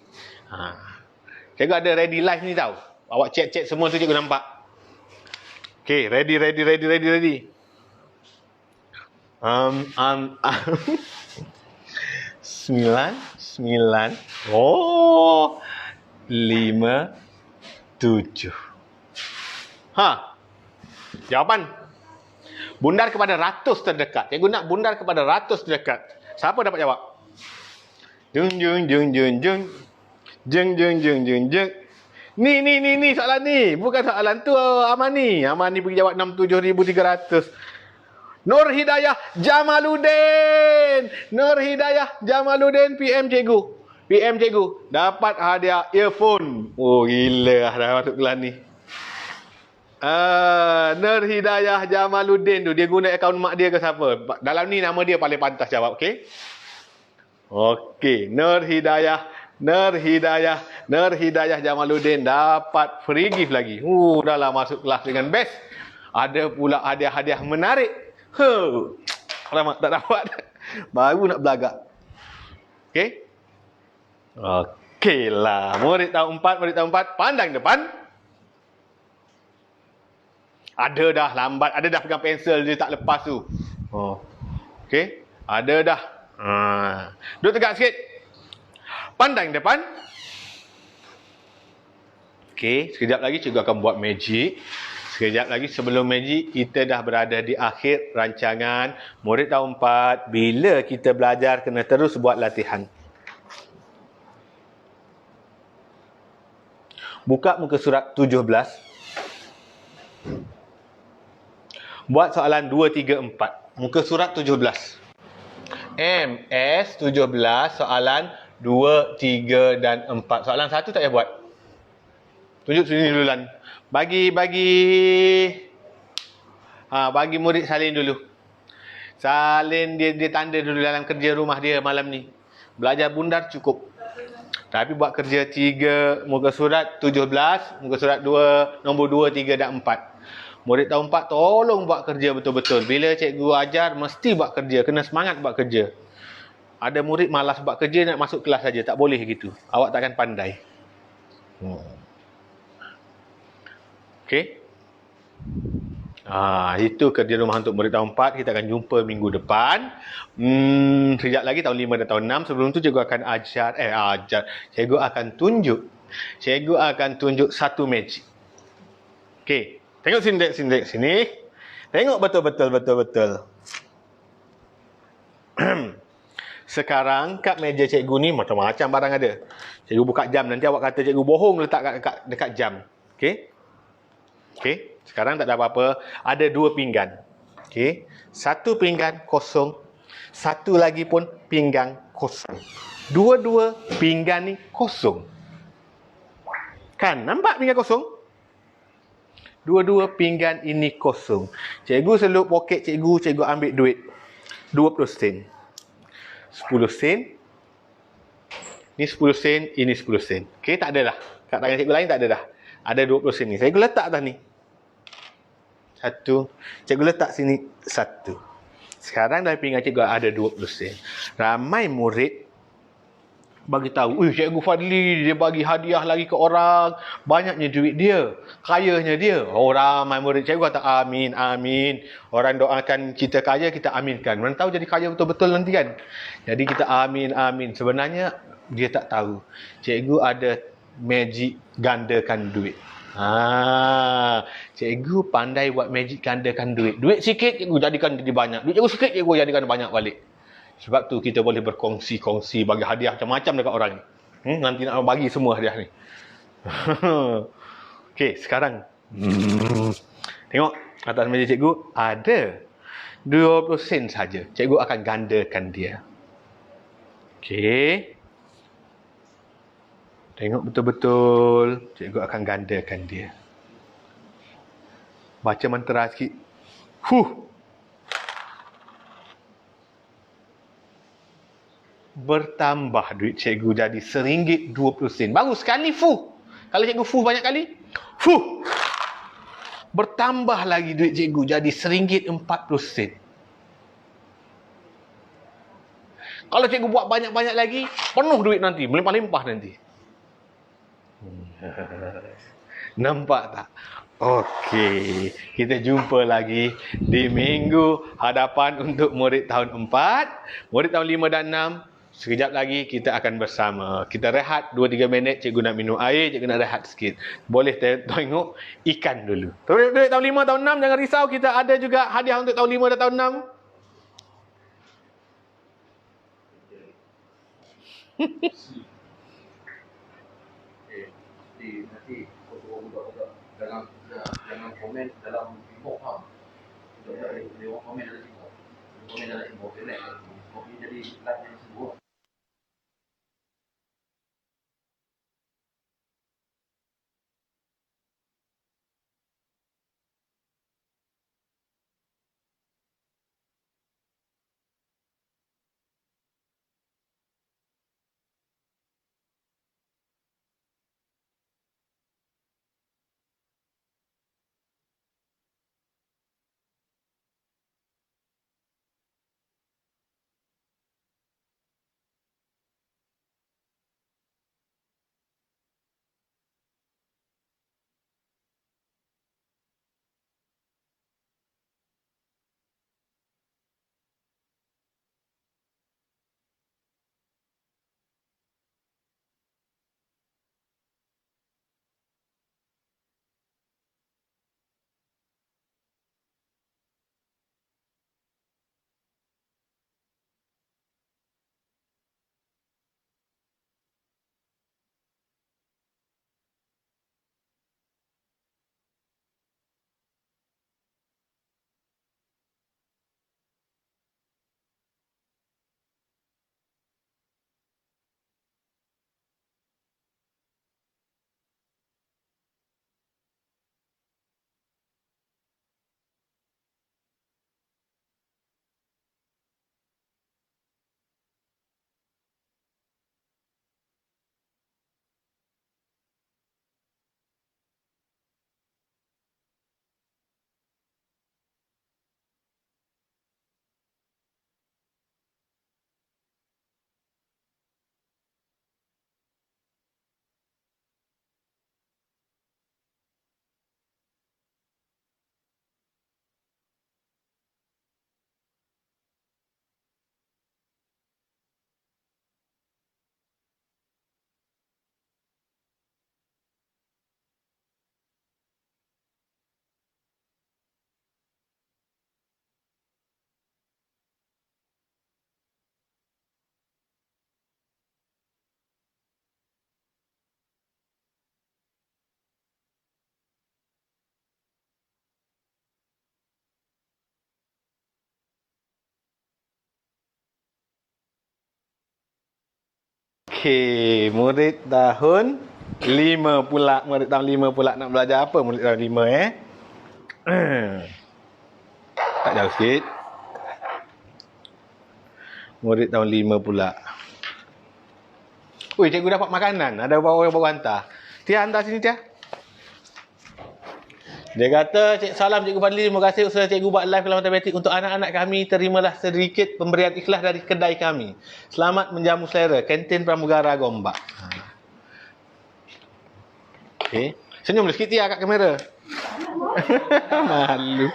Cikgu ada ready live ni tau. Awak cek semua tu cikgu nampak. Okay, ready. 9. Oh, 5, 7. Jawapan. Bundar kepada ratus terdekat. Cikgu nak bundar kepada ratus terdekat. Siapa dapat jawab? Jeng. Ni soalan ni. Bukan soalan tu Amani. Amani pergi jawab 67,300. Nur Hidayah Jamaluddin PM cikgu. Dapat hadiah earphone. Oh gila dah masuk kelas ni. Nur Hidayah Jamaluddin tu, dia guna akaun mak dia ke siapa? Dalam ni nama dia paling pantas jawab, okey? Okey, Nur Hidayah Jamaluddin dapat free gift lagi. Dah lah masuk kelas dengan best. Ada pula hadiah-hadiah menarik. Alamak, tak dapat. Baru nak belagak. Okey? Okeylah. Murid tahun 4, pandang depan. Ada dah lambat, ada dah pegang pensel dia tak lepas tu. Okey? Ada dah. Duduk tegak sikit. Pandang depan. Okey, sekejap lagi cikgu akan buat magic. Sekejap lagi sebelum magic, kita dah berada di akhir rancangan murid tahun 4. Bila kita belajar, kena terus buat latihan. Buka muka surat 17. Buat soalan 2, 3, 4. Muka surat 17. MS 17, soalan 2, 3 dan 4. Soalan 1 tak payah buat. Tunjuk sini dulu Lan. Bagi murid salin dulu. Salin dia tanda dulu dalam kerja rumah dia malam ni. Belajar bundar cukup. Tapi buat kerja 3, muka surat 17, muka surat 2, nombor 2, 3 dan 4. Murid tahun 4 tolong buat kerja betul-betul. Bila cikgu ajar, mesti buat kerja. Kena semangat buat kerja. Ada murid malas buat kerja, nak masuk kelas saja. Tak boleh gitu. Awak takkan pandai. Okey? Itu kerja rumah untuk murid tahun 4. Kita akan jumpa minggu depan. Sekejap lagi tahun 5 dan tahun 6. Sebelum tu cikgu akan Cikgu akan tunjuk satu magic. Okey. Tengok sini. Tengok betul. Sekarang kat meja cikgu ni macam-macam barang ada. Cikgu buka jam, nanti awak kata cikgu bohong letak dekat jam. Okey? Sekarang tak ada apa-apa. Ada 2 pinggan. Okey? 1 pinggan kosong. 1 lagi pun pinggan kosong. Dua-dua pinggan ni kosong. Kan? Nampak pinggan kosong? Dua-dua pinggan ini kosong. Cikgu selup poket cikgu ambil duit. 20 sen. 10 sen. Ni 10 sen, ini 10 sen. Okey, tak ada dah. Kat tangan cikgu lain tak ada dah. Ada 20 sen ni. Cikgu letak atas ni. 1. Cikgu letak sini 1. Sekarang dalam pinggan cikgu ada 20 sen. Ramai murid bagi tahu, Cikgu Fadli dia bagi hadiah lagi ke orang, banyaknya duit dia, kayanya dia. Ramai murid. Cikgu kata amin. Orang doakan kita kaya, kita aminkan. Mana tahu jadi kaya betul-betul nanti kan. Jadi kita amin. Sebenarnya dia tak tahu cikgu ada magic gandakan duit. Cikgu pandai buat magic gandakan duit. Duit sikit cikgu jadikan jadi banyak. Duit cikgu sikit cikgu jadikan banyak balik. Sebab tu kita boleh berkongsi, bagi hadiah macam-macam dekat orang ni. Nanti nak bagi semua hadiah ni. Okey, sekarang. Tengok atas meja cikgu ada 20 sen saja. Cikgu akan gandakan dia. Okey. Tengok betul-betul. Cikgu akan gandakan dia. Baca mantra sikit. Bertambah duit cikgu jadi RM1.20. Baru sekali Kalau cikgu banyak kali, bertambah lagi duit cikgu jadi RM1.40. Kalau cikgu buat banyak-banyak lagi, penuh duit nanti, melimpah-limpah nanti. Nampak tak? Okey, kita jumpa lagi di minggu hadapan untuk murid tahun 4, murid tahun 5 dan 6. Sekejap lagi kita akan bersama. Kita rehat 2-3 minit. Cikgu nak minum air, cikgu nak rehat sikit. Boleh tengok ikan dulu. Duit tahun 5, tahun 6, jangan risau. Kita ada juga hadiah untuk tahun 5 dan tahun 6. Nanti budak-budak jangan komen dalam inbox ha. Budak-budak dia komen dalam inbox. Komen dalam inbox dia jadi like jadi semua. Okey, murid tahun 5 pula. Murid tahun 5 pula nak belajar apa murid tahun 5 Tak jauh sikit. Murid tahun 5 pula. Ui, cikgu dapat makanan. Ada orang baru hantar. Tia hantar sini, Tia. Dia kata, salam Cikgu Fadli, terima kasih usaha Cikgu buat live dalam matematik. Untuk anak-anak kami, terimalah sedikit pemberian ikhlas dari kedai kami. Selamat menjamu selera, kantin Pramugara Gombak. Okey. Senyum sikit Tia kat kamera. Malu.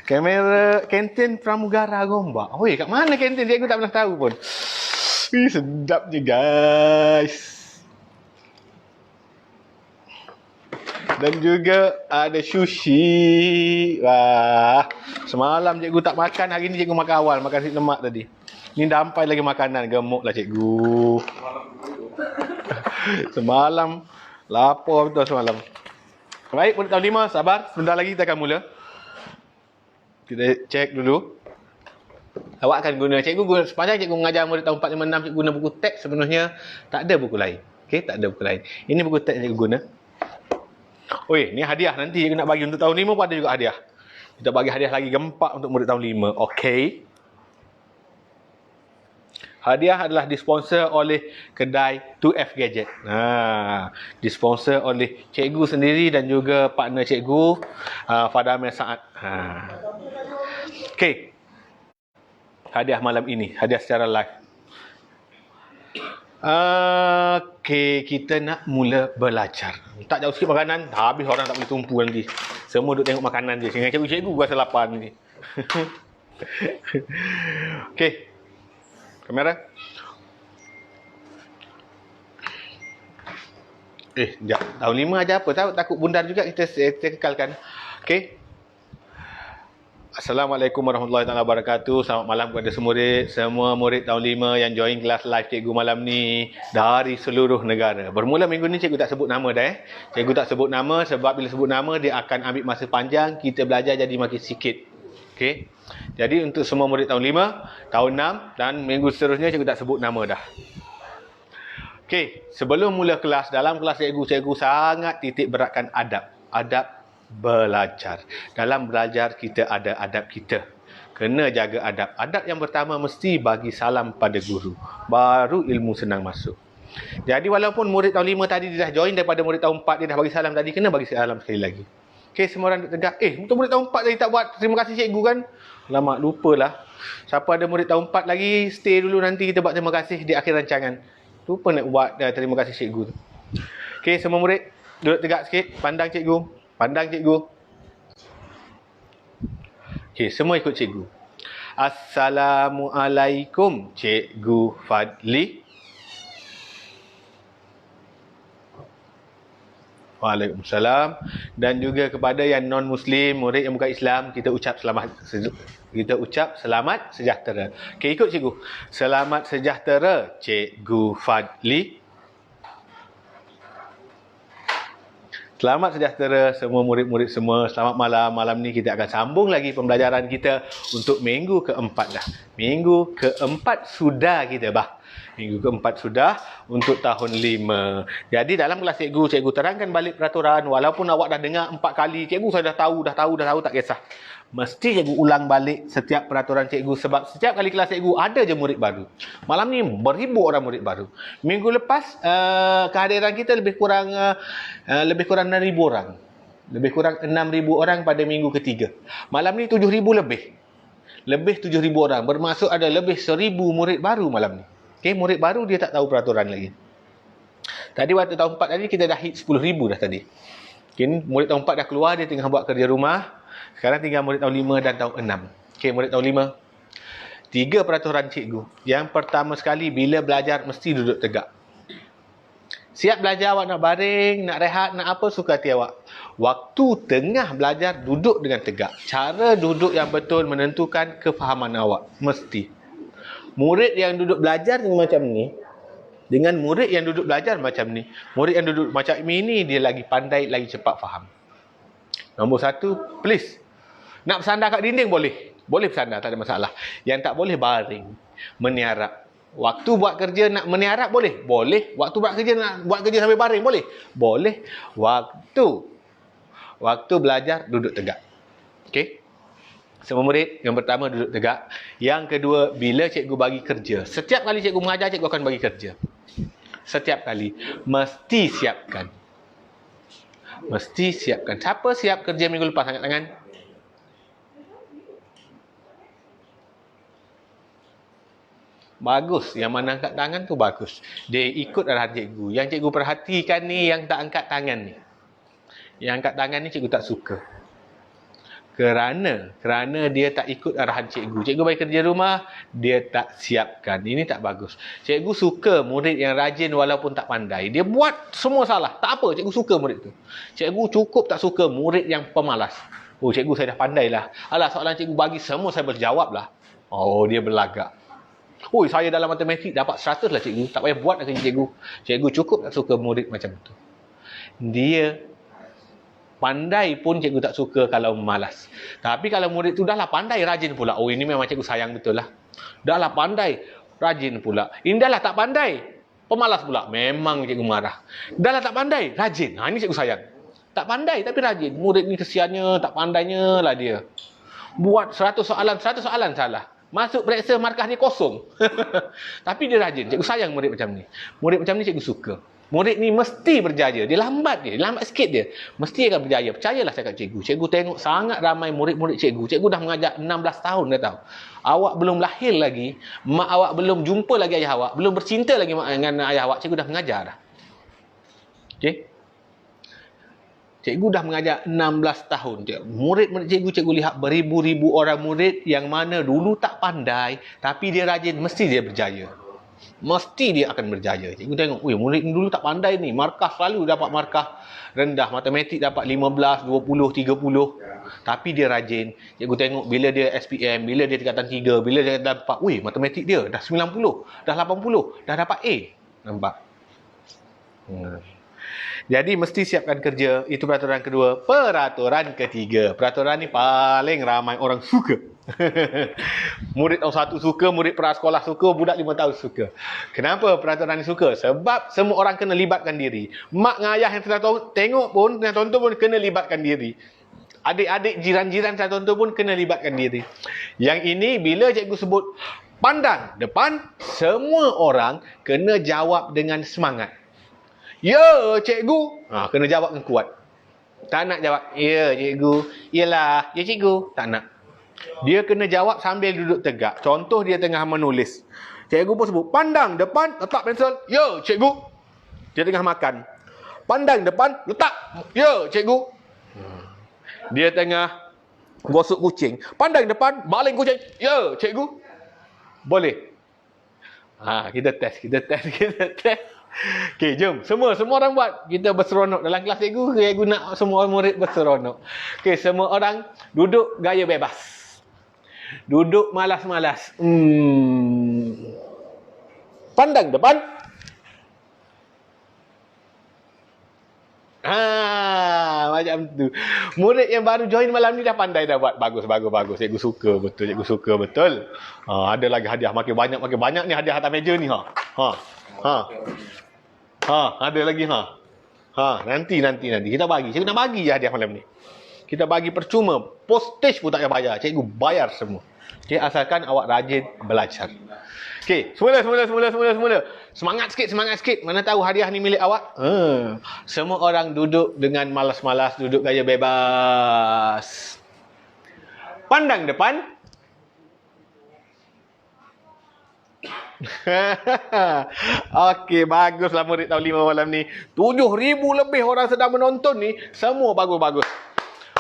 Kamera kantin Pramugara Gombak. Oi, kat mana kantin? Cikgu tak pernah tahu pun. Sedap je guys. Dan juga ada sushi. Wah, semalam cikgu tak makan, hari ni cikgu makan awal, makan nasi lemak tadi. Ni dah sampai lagi makanan, gemuk lah cikgu. Semalam lapar betul semalam. Baik, murid tahun 5, sabar, sebentar lagi kita akan mula. Kita cek dulu. Awak akan guna, cikgu guna, sepanjang cikgu mengajar murid tahun 4, 5, 6, cikgu guna buku teks, sebenarnya tak ada buku lain. Okey, tak ada buku lain. Ini buku teks cikgu guna. Oi, ni hadiah nanti cikgu nak bagi untuk tahun 5 pun ada juga hadiah. Kita bagi hadiah lagi gempak untuk murid tahun 5. Okey. Hadiah adalah disponsor oleh kedai 2F Gadget. Disponsor oleh cikgu sendiri dan juga partner cikgu, Fadamil Saad. Okey. Hadiah malam ini, hadiah secara live. Okey, kita nak mula belajar. Tak jauh sikit makanan, habis orang tak boleh tumpu nanti. Semua duduk tengok makanan je. Sehingga cikgu-cikgu rasa lapar nanti. Okey. Kamera. Sekejap. Tahun 5 aja apa tahu? Takut bundar juga, kita kekalkan. Okey. Assalamualaikum warahmatullahi wabarakatuh. Selamat malam kepada semua murid tahun 5 yang join kelas live cikgu malam ni dari seluruh negara. Bermula minggu ni cikgu tak sebut nama dah. Cikgu tak sebut nama sebab bila sebut nama dia akan ambil masa panjang, kita belajar jadi makin sikit. Okey. Jadi untuk semua murid tahun 5, tahun 6 dan minggu seterusnya cikgu tak sebut nama dah. Okey, sebelum mula kelas, dalam kelas cikgu sangat titik beratkan adab. Adab belajar. Dalam belajar kita ada adab kita. Kena jaga adab. Adab yang pertama mesti bagi salam pada guru. Baru ilmu senang masuk. Jadi walaupun murid tahun 5 tadi dia dah join daripada murid tahun 4, dia dah bagi salam tadi, kena bagi salam sekali lagi. Okey, semua orang duduk tegak. Untuk murid tahun 4 tadi tak buat terima kasih cikgu kan? Lama lupalah. Siapa ada murid tahun 4 lagi, stay dulu, nanti kita buat terima kasih di akhir rancangan. Lupa nak buat terima kasih cikgu tu. Okey, semua murid duduk tegak sikit, pandang cikgu. Pandang cikgu. Okey, semua ikut cikgu. Assalamualaikum Cikgu Fadli. Waalaikumsalam. Dan juga kepada yang non-Muslim, murid yang bukan Islam, kita ucap selamat sejahtera. Okey, ikut cikgu. Selamat sejahtera Cikgu Fadli. Selamat sejahtera semua murid-murid semua. Selamat malam. Malam ni kita akan sambung lagi pembelajaran kita untuk minggu keempat dah. Minggu keempat sudah kita bah. Minggu keempat sudah untuk tahun 5. Jadi dalam kelas cikgu terangkan balik peraturan. Walaupun awak dah dengar 4 kali, cikgu saya dah tahu, tak kisah. Mesti cikgu ulang balik setiap peraturan cikgu sebab setiap kali kelas cikgu ada je murid baru. Malam ni beribu orang murid baru. Minggu lepas kehadiran kita lebih kurang 6,000 orang. Lebih kurang 6,000 orang pada minggu ketiga. Malam ni 7,000 lebih. Lebih 7,000 orang. Bermaksud ada lebih 1,000 murid baru malam ni. Okey, murid baru dia tak tahu peraturan lagi. Tadi waktu tahun 4 tadi kita dah hit 10,000 dah tadi. Okay, murid tahun 4 dah keluar, dia tengah buat kerja rumah. Sekarang tinggal murid tahun 5 dan tahun 6. Okey, murid tahun 5. 3 peraturan cikgu. Yang pertama sekali, bila belajar mesti duduk tegak. Siap belajar awak nak baring, nak rehat, nak apa, suka hati awak. Waktu tengah belajar, duduk dengan tegak. Cara duduk yang betul menentukan kefahaman awak. Mesti. Murid yang duduk belajar macam ni, dengan murid yang duduk belajar macam ni, murid yang duduk macam ini, dia lagi pandai, lagi cepat faham. Nombor 1, please. Nak bersandar kat dinding boleh. Boleh bersandar, tak ada masalah. Yang tak boleh baring, meniarap. Waktu buat kerja nak meniarap boleh? Boleh. Waktu buat kerja nak buat kerja sambil baring boleh? Boleh. Waktu belajar duduk tegak. Okey? Semua murid, yang pertama duduk tegak. Yang kedua, bila cikgu bagi kerja. Setiap kali cikgu mengajar, cikgu akan bagi kerja. Setiap kali. Mesti siapkan. Mesti siapkan. Siapa siap kerja minggu lepas? Angkat tangan. Bagus. Yang mana angkat tangan tu bagus. Dia ikut arahan cikgu. Yang cikgu perhatikan ni, yang tak angkat tangan ni. Yang angkat tangan ni cikgu tak suka. Kerana dia tak ikut arahan cikgu. Cikgu bagi kerja rumah, dia tak siapkan. Ini tak bagus. Cikgu suka murid yang rajin walaupun tak pandai. Dia buat semua salah. Tak apa, cikgu suka murid tu. Cikgu cukup tak suka murid yang pemalas. Oh, cikgu saya dah pandai lah. Alah, soalan cikgu bagi semua saya berjawab lah. Oh, dia berlagak. Oh, saya dalam matematik dapat 100 lah cikgu. Tak payah buat lah kerja cikgu. Cikgu cukup tak suka murid macam tu. Dia pandai pun cikgu tak suka kalau malas. Tapi kalau murid tu dah lah pandai, rajin pula. Oh, ini memang cikgu sayang betul lah. Dah lah pandai, rajin pula. Ini dah lah tak pandai, pemalas pula. Memang cikgu marah. Dah lah tak pandai, rajin. Ini cikgu sayang. Tak pandai tapi rajin. Murid ni kesiannya, tak pandainya lah dia. Buat 100 soalan salah. Masuk periksa markah ni kosong. Tapi dia rajin. Cikgu sayang murid macam ni. Murid macam ni cikgu suka. Murid ni mesti berjaya. Dia lambat sikit dia. Mesti akan berjaya. Percayalah saya kat cikgu. Cikgu tengok sangat ramai murid-murid cikgu. Cikgu dah mengajar 16 tahun dah tahu. Awak belum lahir lagi. Mak awak belum jumpa lagi ayah awak. Belum bercinta lagi dengan ayah awak. Cikgu dah mengajar dah. Okey? Cikgu dah mengajar 16 tahun. Murid-murid cikgu lihat beribu-ribu orang murid yang mana dulu tak pandai. Tapi dia rajin. Mesti dia berjaya. Mesti dia akan berjaya. Cikgu tengok, murid ni dulu tak pandai ni. Markah selalu dapat markah rendah. Matematik dapat 15, 20, 30. Tapi dia rajin. Cikgu tengok bila dia SPM, bila dia tingkatan 3, bila dia dapat, matematik dia dah 90, dah 80, dah dapat A. Nampak? Jadi mesti siapkan kerja. Itu peraturan kedua. Peraturan ketiga. Peraturan ni paling ramai orang suka. Murid tahun 1 suka, murid prasekolah suka, budak 5 tahun suka. Kenapa peraturan ni suka? Sebab semua orang kena libatkan diri. Mak dengan ayah yang sedang tengok pun, yang tonton pun kena libatkan diri. Adik-adik, jiran-jiran yang tonton pun kena libatkan diri. Yang ini bila cikgu sebut pandang depan, semua orang kena jawab dengan semangat. Ya, cikgu. Kena jawab dengan kuat. Tak nak jawab, ya, cikgu. Yelah, ya, cikgu. Tak nak. Dia kena jawab sambil duduk tegak. Contoh dia tengah menulis. Cikgu pun sebut, pandang depan, letak pensel. Ya, cikgu. Dia tengah makan. Pandang depan, letak. Ya, cikgu. Dia tengah gosok kucing. Pandang depan, baling kucing. Ya, cikgu. Boleh. Kita test. Okey, jom. Semua orang buat. Kita berseronok. Dalam kelas cikgu nak semua murid berseronok. Okey, semua orang duduk gaya bebas. Duduk malas-malas. Pandang depan. Macam tu. Murid yang baru join malam ni dah pandai dah buat. Bagus. Cikgu suka betul. Ada lagi hadiah. Makin banyak ni hadiah atas meja ni. Ada lagi nanti kita bagi. Cikgu nak bagi je hadiah malam ni. Kita bagi percuma. Postage pun tak payah bayar. Cikgu bayar semua. Okey, asalkan awak rajin belajar. Okey, semula. Semangat sikit. Mana tahu hadiah ni milik awak? Semua orang duduk dengan malas-malas, duduk gaya bebas. Pandang depan. Okey, baguslah murid tahun 5 malam ni. 7,000 lebih orang sedang menonton ni. Semua bagus.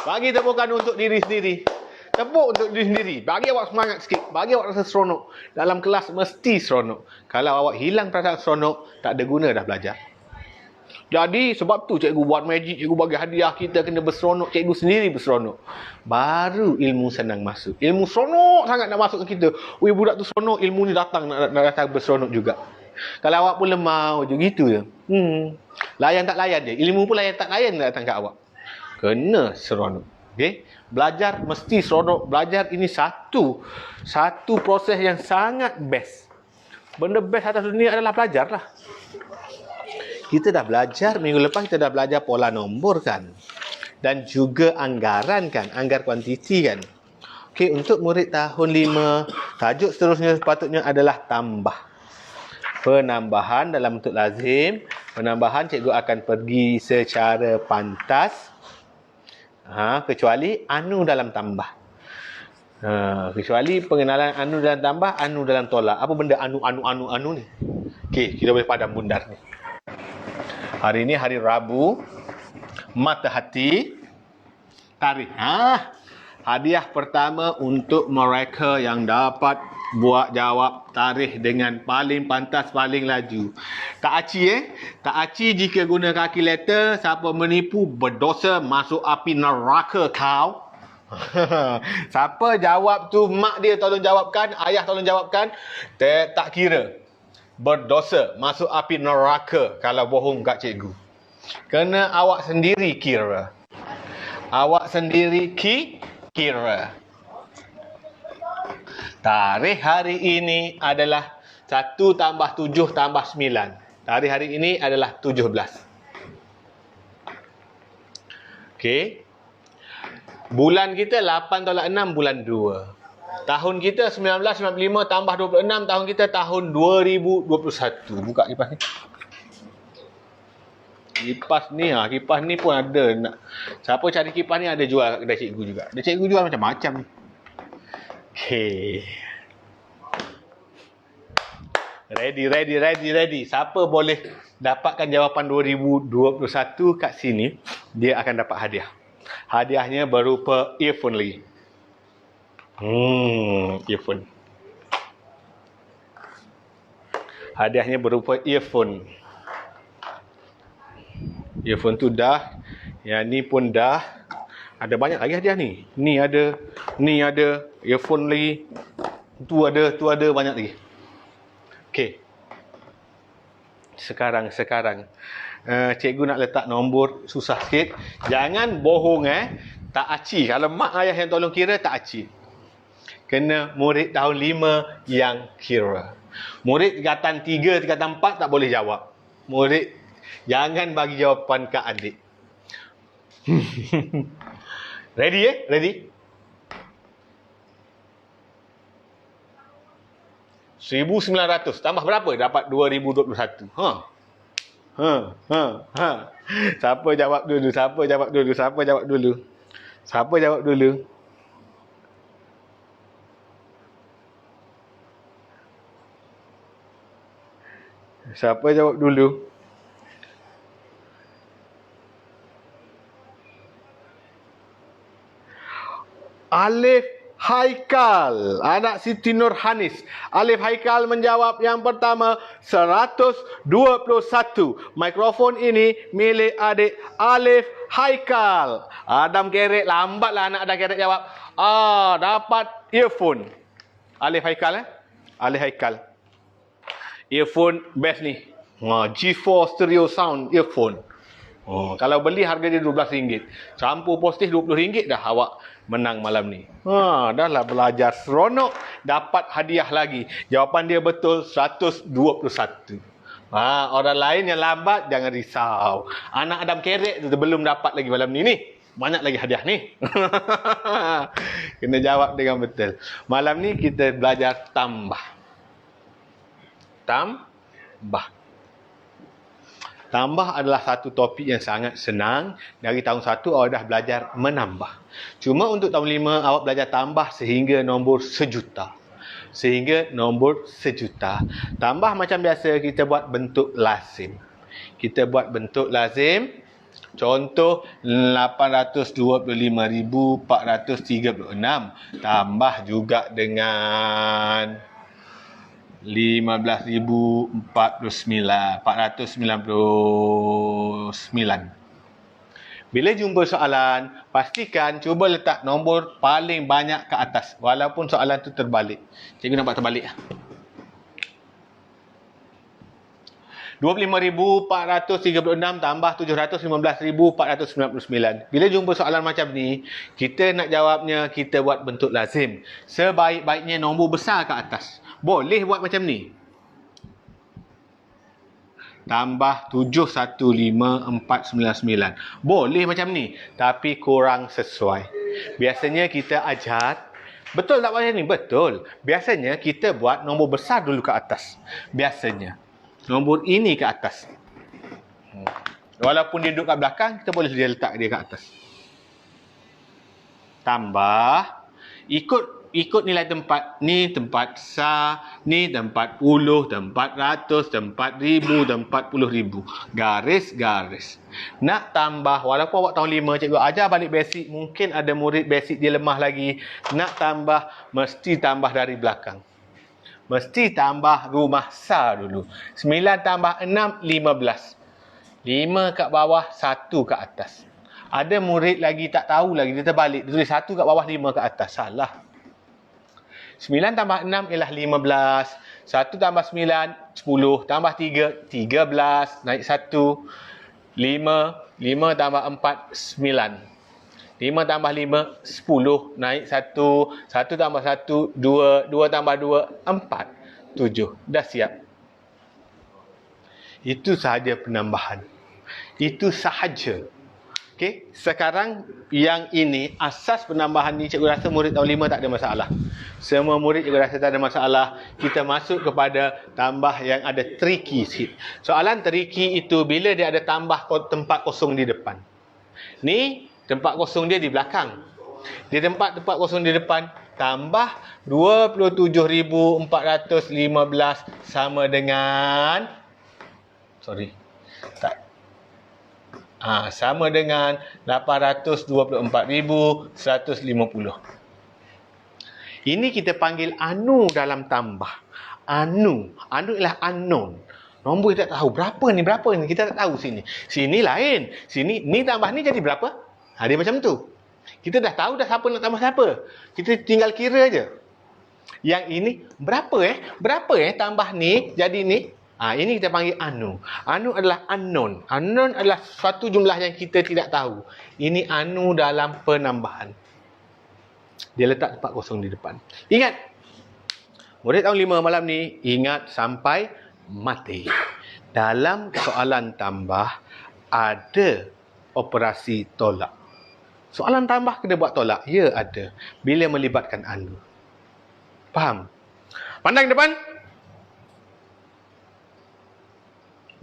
Bagi tepukan untuk diri sendiri. Tepuk untuk diri sendiri. Bagi awak semangat sikit. Bagi awak rasa seronok. Dalam kelas mesti seronok. Kalau awak hilang perasaan seronok, tak ada guna dah belajar. Jadi sebab tu cikgu buat magic, cikgu bagi hadiah, kita kena berseronok, cikgu sendiri berseronok. Baru ilmu senang masuk. Ilmu seronok sangat nak masuk ke kita. Budak tu seronok, ilmu ni datang nak datang berseronok juga. Kalau awak pun lemah je gitu je. Layan tak layan je. Ilmu pun layan tak layan datang ke awak. Kena seronok. Okey? Belajar mesti seronok. Belajar ini satu proses yang sangat best. Benda best atas dunia adalah belajar lah. Kita dah belajar, minggu lepas kita dah belajar pola nombor kan. Dan juga anggaran kan, anggar kuantiti kan. Okey, untuk murid tahun 5, tajuk seterusnya sepatutnya adalah tambah. Penambahan dalam bentuk lazim. Penambahan cikgu akan pergi secara pantas. Kecuali anu dalam tambah. Kecuali pengenalan anu dalam tambah, anu dalam tolak. Apa benda anu ni? Okey, kita boleh padam bundar ni. Hari ini hari Rabu. Mata hati. Tarikh. Hadiah pertama untuk mereka yang dapat buat jawab tarikh dengan paling pantas, paling laju. Tak aci Tak aci jika guna kalkulator. Siapa menipu berdosa masuk api neraka kau. Siapa jawab tu, mak dia tolong jawabkan, ayah tolong jawabkan. Tak kira. Berdosa masuk api neraka kalau bohong kat cikgu. Kena awak sendiri kira. Awak sendiri kira. Tarikh hari ini adalah 1 tambah 7 tambah 9. Tarikh hari ini adalah 17. Okey. Bulan kita 8 tolak 6 bulan 2. Tahun kita 1995 tambah 26, tahun kita tahun 2021. Buka kipas ni. Kipas ni pun ada. Siapa cari kipas ni ada jual kat kedai cikgu juga. Kedai cikgu jual macam-macam ni. Okay. Ready. Siapa boleh dapatkan jawapan 2021 kat sini, dia akan dapat hadiah. Hadiahnya berupa earphone lagi. Earphone. Hadiahnya berupa earphone. Earphone tu dah. Yang ni pun dah. Ada banyak lagi hadiah ni. Ni ada. Earphone lagi. Tu ada banyak lagi. Okey. Sekarang. Cikgu nak letak nombor susah sikit. Jangan bohong tak aci. Kalau mak ayah yang tolong kira, tak aci. Kena murid tahun 5 yang kira. Murid tingkatan 3, tingkatan 4 tak boleh jawab. Murid jangan bagi jawapan ke adik. Ready Ready? 1900 tambah berapa? Dapat 2021. Siapa jawab dulu? Alif Haikal, anak Siti Nurhanis. Alif Haikal menjawab yang pertama 121. Mikrofon ini milik adik Alif Haikal. Adam Kerek, lambatlah anak Adam Kerek jawab. Dapat earphone. Alif Haikal Alif Haikal. Earphone best ni. G4 stereo sound earphone. Kalau beli harga dia RM12. Campur postage RM20 dah awak menang malam ni. Dah lah belajar seronok. Dapat hadiah lagi. Jawapan dia betul 121. Orang lain yang lambat jangan risau. Anak Adam Kerek tu belum dapat lagi malam ni. Banyak lagi hadiah ni. Kena jawab dengan betul. Malam ni kita belajar tambah. Tambah adalah satu topik yang sangat senang. Dari tahun 1 awak dah belajar menambah. Cuma untuk tahun 5 awak belajar tambah sehingga nombor sejuta. Tambah macam biasa kita buat bentuk lazim. Contoh 825,436 tambah juga dengan 15,499. Bila jumpa soalan, pastikan cuba letak nombor paling banyak ke atas. Walaupun soalan tu terbalik. Cikgu nak buat terbalik. 25,436 tambah 715,499. Bila jumpa soalan macam ni, kita nak jawabnya, kita buat bentuk lazim. Sebaik-baiknya nombor besar ke atas. Boleh buat macam ni. tambah 715499. Boleh macam ni, tapi kurang sesuai. Biasanya kita ajar, betul tak macam ni? Betul. Biasanya kita buat nombor besar dulu ke atas. Biasanya. Nombor ini ke atas. Walaupun dia duduk kat belakang, kita boleh dia letak dia ke atas. Tambah, ikut nilai tempat. Ni tempat sah, ni tempat puluh, tempat ratus, tempat ribu, tempat puluh ribu. Garis-garis. Nak tambah, walaupun awak tahun 5, cikgu ajar balik basic, mungkin ada murid basic dia lemah lagi. Nak tambah, mesti tambah dari belakang. Mesti tambah rumah sah dulu. 9 tambah 6, 15. 5 kat bawah, 1 kat atas. Ada murid lagi tak tahu lagi, dia terbalik. Dia tulis 1 kat bawah, 5 kat atas. Salah. 9 tambah 6 ialah 15. 1 tambah 9, 10. Tambah 3, 13. Naik 1, 5. 5 tambah 4, 9. 5 tambah 5, 10. Naik 1. 1 tambah 1, 2. 2 tambah 2, 4. 7. Dah siap. Itu sahaja penambahan. Itu sahaja. Okey, sekarang yang ini, asas penambahan ni cikgu rasa murid tahun 5 tak ada masalah. Semua murid cikgu rasa tak ada masalah. Kita masuk kepada tambah yang ada tricky sikit. Soalan tricky itu bila dia ada tambah tempat kosong di depan. Ni tempat kosong dia di belakang. Di tempat kosong di depan, tambah 27,415 sama dengan sama dengan 824,150. Ini kita panggil anu dalam tambah. Anu ialah unknown. Nombor kita tak tahu berapa ni, kita tak tahu sini. Sini lain. Sini ni tambah ni jadi berapa? Dia macam tu. Kita dah tahu dah siapa nak tambah siapa. Kita tinggal kira je. Yang ini berapa tambah ni jadi ni. Ini kita panggil anu. Anu adalah unknown. Unknown adalah suatu jumlah yang kita tidak tahu. Ini anu dalam penambahan. Dia letak tempat kosong di depan. Ingat, murid tahun 5 malam ni, ingat sampai mati. Dalam soalan tambah, ada operasi tolak. Soalan tambah kena buat tolak. Ya, ada. Bila melibatkan anu. Faham? Pandang depan.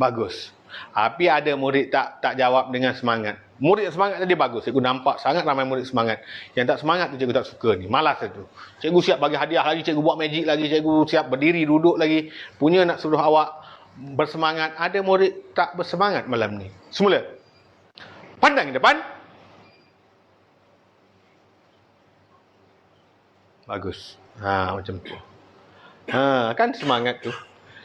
Bagus. Tapi ada murid tak jawab dengan semangat. Murid yang semangat tadi bagus. Cikgu nampak sangat ramai murid semangat. Yang tak semangat tu cikgu tak suka ni. Malas tu. Cikgu siap bagi hadiah lagi. Cikgu buat magic lagi. Cikgu siap berdiri, duduk lagi. Punya nak suruh awak bersemangat. Ada murid tak bersemangat malam ni. Semula. Pandang depan. Bagus. Macam tu. Kan semangat tu.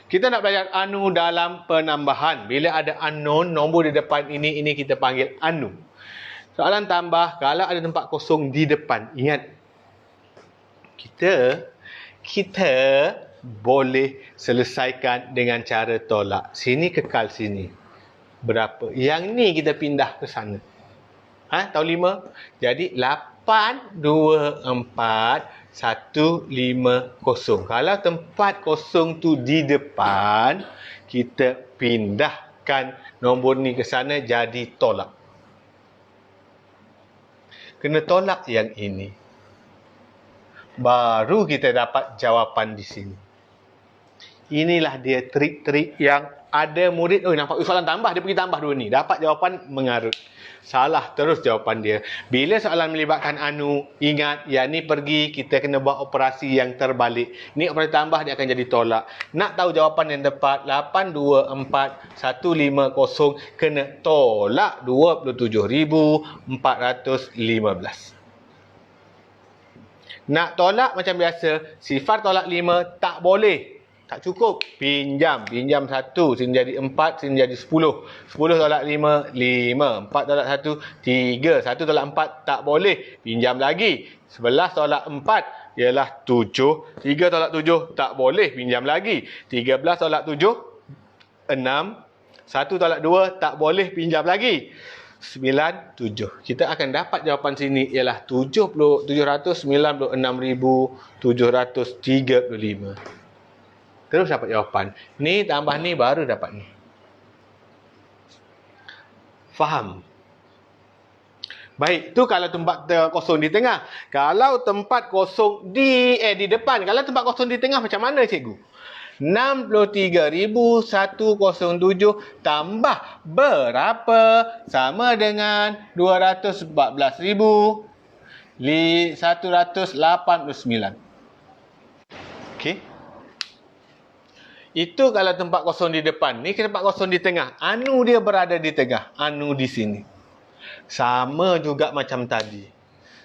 Kita nak belajar anu dalam penambahan. Bila ada unknown, nombor di depan ini kita panggil anu. Soalan tambah, kalau ada tempat kosong di depan, ingat. Kita boleh selesaikan dengan cara tolak. Sini kekal sini. Berapa? Yang ni kita pindah ke sana. Tahun 5. Jadi 8, 2, 4, 1, 5, 0. Kalau tempat kosong tu di depan, kita pindahkan nombor ni ke sana jadi tolak. Kena tolak yang ini. Baru kita dapat jawapan di sini. Inilah dia trik-trik yang ada murid, nampak soalan tambah, dia pergi tambah dua ni. Dapat jawapan mengarut. Salah terus jawapan dia. Bila soalan melibatkan anu, ingat, yang ni pergi, kita kena buat operasi yang terbalik. Ni operasi tambah, dia akan jadi tolak. Nak tahu jawapan yang tepat, 8, 2, 4, 1, 5, 0, kena tolak 27,415. Nak tolak macam biasa, sifar tolak 5 tak boleh. Tak cukup. Pinjam 1. Sini jadi 4. Sini jadi 10. 10 tolak 5. 5. 4 tolak 1. 3. 1 tolak 4. Tak boleh. Pinjam lagi. 11 tolak 4. Ialah 7. 3 tolak 7. Tak boleh. Pinjam lagi. 13 tolak 7. 6. 1 tolak 2. Tak boleh. Pinjam lagi. 9, 7. Kita akan dapat jawapan sini ialah 796,735. Terus dapat jawapan. Ni tambah ni baru dapat ni. Faham? Baik, tu kalau tempat kosong di tengah. Kalau tempat kosong di depan. Kalau tempat kosong di tengah macam mana cikgu? 63,107 tambah berapa? Sama dengan 214,189. Okey. Itu kalau tempat kosong di depan. Ni tempat kosong di tengah. Anu dia berada di tengah. Anu di sini. Sama juga macam tadi.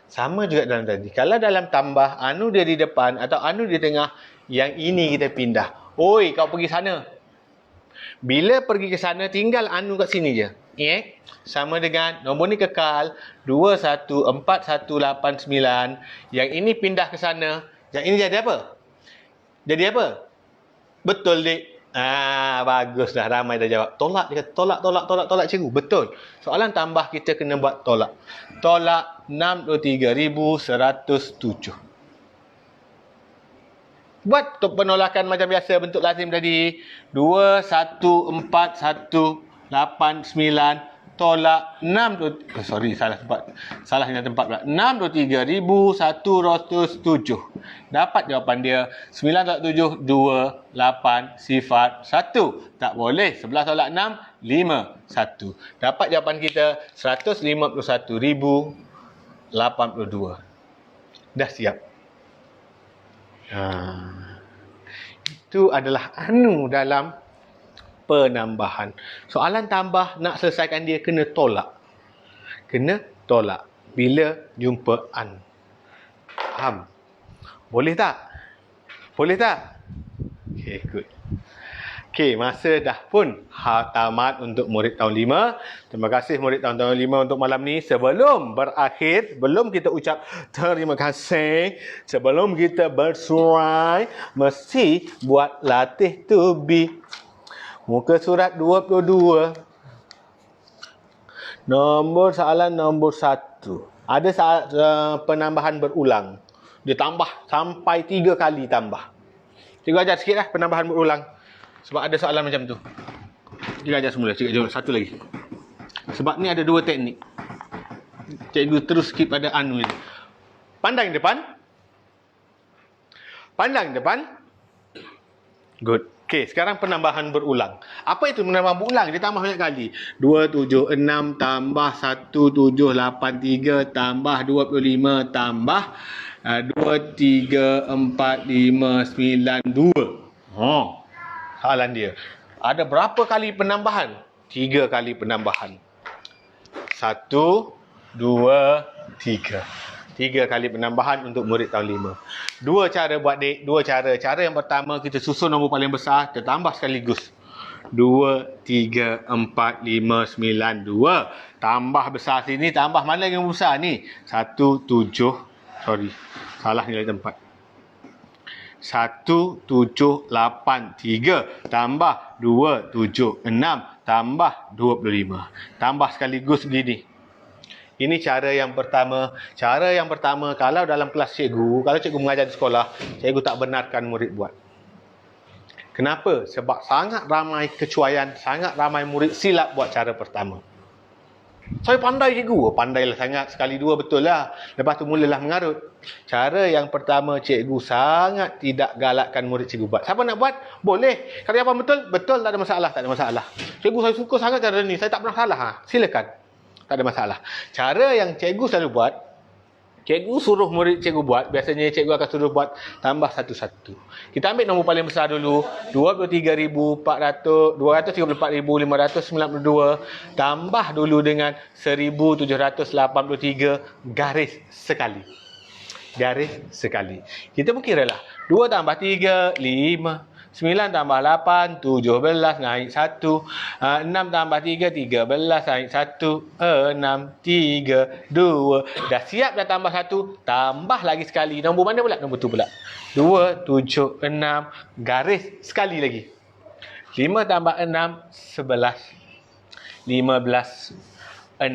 Sama juga dalam tadi. Kalau dalam tambah, anu dia di depan atau anu di tengah, yang ini kita pindah. Oi, kau pergi sana. Bila pergi ke sana, tinggal anu kat sini je. Sama dengan nombor ni kekal 214189. Yang ini pindah ke sana. Yang ini jadi apa? Jadi apa? Betul, Dik. Bagus dah. Ramai dah jawab. Tolak. Dia kata tolak cikgu. Betul. Soalan tambah kita kena buat tolak. Tolak 63,107. Buat penolakan macam biasa bentuk lazim tadi. 214,189 tolak 6. Salah tempat. Salah tempat pula. 63,107. Dapat jawapan dia 9.728 Tak boleh. 11 tolak 6, 5, 1. Dapat jawapan kita 151,082. Dah siap. Itu adalah anu dalam penambahan. Soalan tambah nak selesaikan dia kena tolak. Kena tolak bila jumpa an. Faham? Boleh tak? Boleh tak? Okey, good. Okey, masa dah pun tamat untuk murid tahun 5. Terima kasih murid tahun 5 untuk malam ni. Sebelum berakhir, belum kita ucap terima kasih, sebelum kita bersurai, mesti buat latih to be. Muka surat 22. Soalan nombor 1. Ada penambahan berulang. Dia tambah sampai 3 kali tambah. Cikgu ajar sikit lah penambahan berulang. Sebab ada soalan macam tu. Cikgu ajar semula. Cikgu jawab satu lagi. Sebab ni ada 2 teknik. Cikgu terus skip pada anu ni. Pandang depan. Pandang depan. Good. Okey, sekarang penambahan berulang. Apa itu penambahan berulang? Dia tambah banyak kali. 276 tambah 1783 tambah 25 tambah 234,592. Soalan dia. Ada berapa kali penambahan? 3 kali penambahan. 1, 2, 3. 3 kali penambahan untuk murid tahun 5. 2 cara buat dik. 2 cara. Cara yang pertama, kita susun nombor paling besar, kita tambah sekaligus. 2, 3, 4, 5, 9, 2. Tambah besar sini, tambah mana yang besar ni? 1, 7. Salah nilai tempat. 1,783 tambah 276 tambah 25. Tambah sekaligus begini. Ini cara yang pertama. Cara yang pertama, kalau dalam kelas cikgu, kalau cikgu mengajar di sekolah, cikgu tak benarkan murid buat. Kenapa? Sebab sangat ramai kecuaian, sangat ramai murid silap buat cara pertama. Saya pandai cikgu. Pandailah sangat. Sekali dua betul lah. Lepas tu mulalah mengarut. Cara yang pertama, cikgu sangat tidak galakkan murid cikgu buat. Siapa nak buat? Boleh. Kalau jawapan betul, betul, tak ada masalah. Tak ada masalah. Cikgu, saya suka sangat cara ni. Saya tak pernah salah. Silakan. Tak ada masalah. Cara yang cikgu selalu buat, cikgu suruh murid cikgu buat, biasanya cikgu akan suruh buat tambah satu-satu. Kita ambil nombor paling besar dulu, 234,592 tambah dulu dengan 1,783 garis sekali. Garis sekali. Kita mengkiralah 2 tambah 3, 5. 9 tambah 8, 17 naik 1. 6 tambah 3, 13 naik 1. 6, 3, 2. Dah siap dah tambah 1. Tambah lagi sekali. Nombor mana pula? Nombor tu pula. 2, 7, 6. Garis sekali lagi. 5 tambah 6, 11. 15. 6,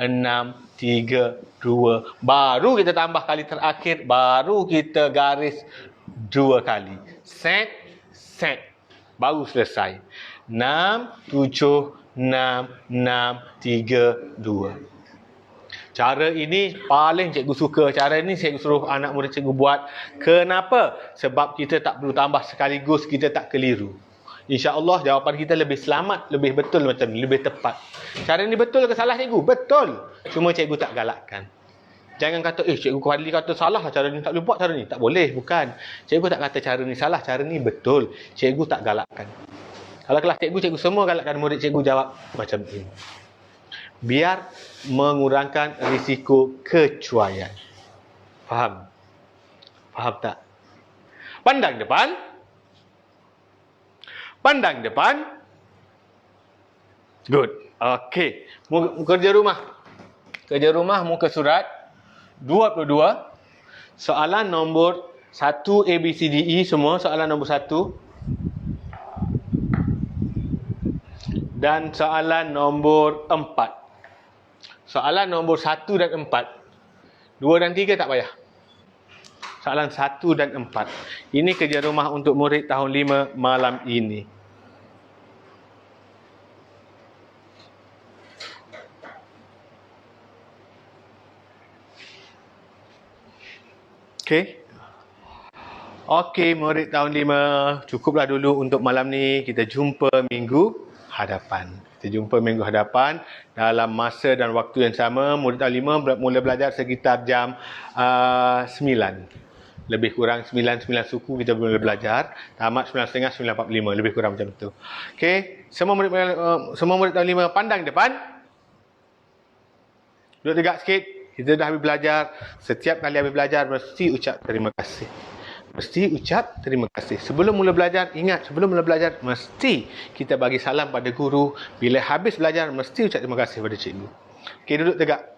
6, 3, 2. Baru kita tambah kali terakhir. Baru kita garis 2 kali. Set. Baru selesai. 6, 7, 2. Cara ini paling cikgu suka. Cara ini cikgu suruh anak murid cikgu buat. Kenapa? Sebab kita tak perlu tambah sekaligus, kita tak keliru. InsyaAllah jawapan kita lebih selamat, lebih betul macam ni, lebih tepat. Cara ni betul ke salah cikgu? Betul. Cuma cikgu tak galakkan. Jangan kata, cikgu Fadli kata salah lah, cara ni tak boleh buat cara ni. Tak boleh, bukan. Cikgu tak kata cara ni salah, cara ni betul. Cikgu tak galakkan. Kalau kelas cikgu, cikgu semua galakkan murid cikgu jawab macam ini. Biar mengurangkan risiko kecuaian. Faham? Faham tak? Pandang depan. Pandang depan. Good. Okey. Kerja rumah. Kerja rumah muka surat 22. Soalan nombor 1 A, B, C, D, E semua. Soalan nombor 1. Dan soalan nombor 4. Soalan nombor 1 dan 4. 2 dan 3 tak payah. Soalan 1 dan 4. Ini kerja rumah untuk murid tahun 5 malam ini. Okey. Okey, murid tahun 5. Cukuplah dulu untuk malam ni. Kita jumpa minggu hadapan. Kita jumpa minggu hadapan dalam masa dan waktu yang sama. Murid tahun 5 mula belajar sekitar jam 9. Lebih kurang 9 suku kita mula belajar. Tamat 9.30, 9.45. Lebih kurang macam tu. Okey, semua murid tahun 5 pandang depan. Duduk tegak sikit. Kita dah habis belajar. Setiap kali habis belajar mesti ucap terima kasih. Mesti ucap terima kasih. Sebelum mula belajar, ingat, sebelum mula belajar, mesti kita bagi salam pada guru. Bila habis belajar, mesti ucap terima kasih pada cikgu. Okey, duduk tegak.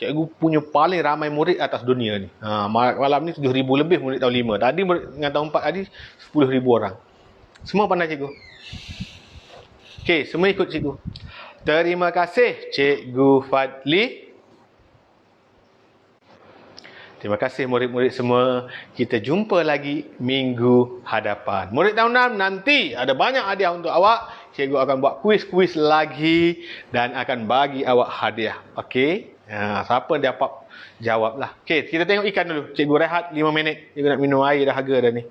Cikgu punya paling ramai murid atas dunia ni. Malam ni 7,000 lebih murid tahun 5. Tadi dengan tahun 4 tadi, 10,000 orang. Semua pandai cikgu. Okey, semua ikut cikgu. Terima kasih, Cikgu Fadli. Terima kasih murid-murid semua. Kita jumpa lagi minggu hadapan. Murid tahun 6 nanti ada banyak hadiah untuk awak. Cikgu akan buat kuis-kuis lagi dan akan bagi awak hadiah. Okey? Siapa dapat jawablah. Okey, kita tengok ikan dulu. Cikgu rehat 5 minit. Cikgu nak minum air dahaga dah ni.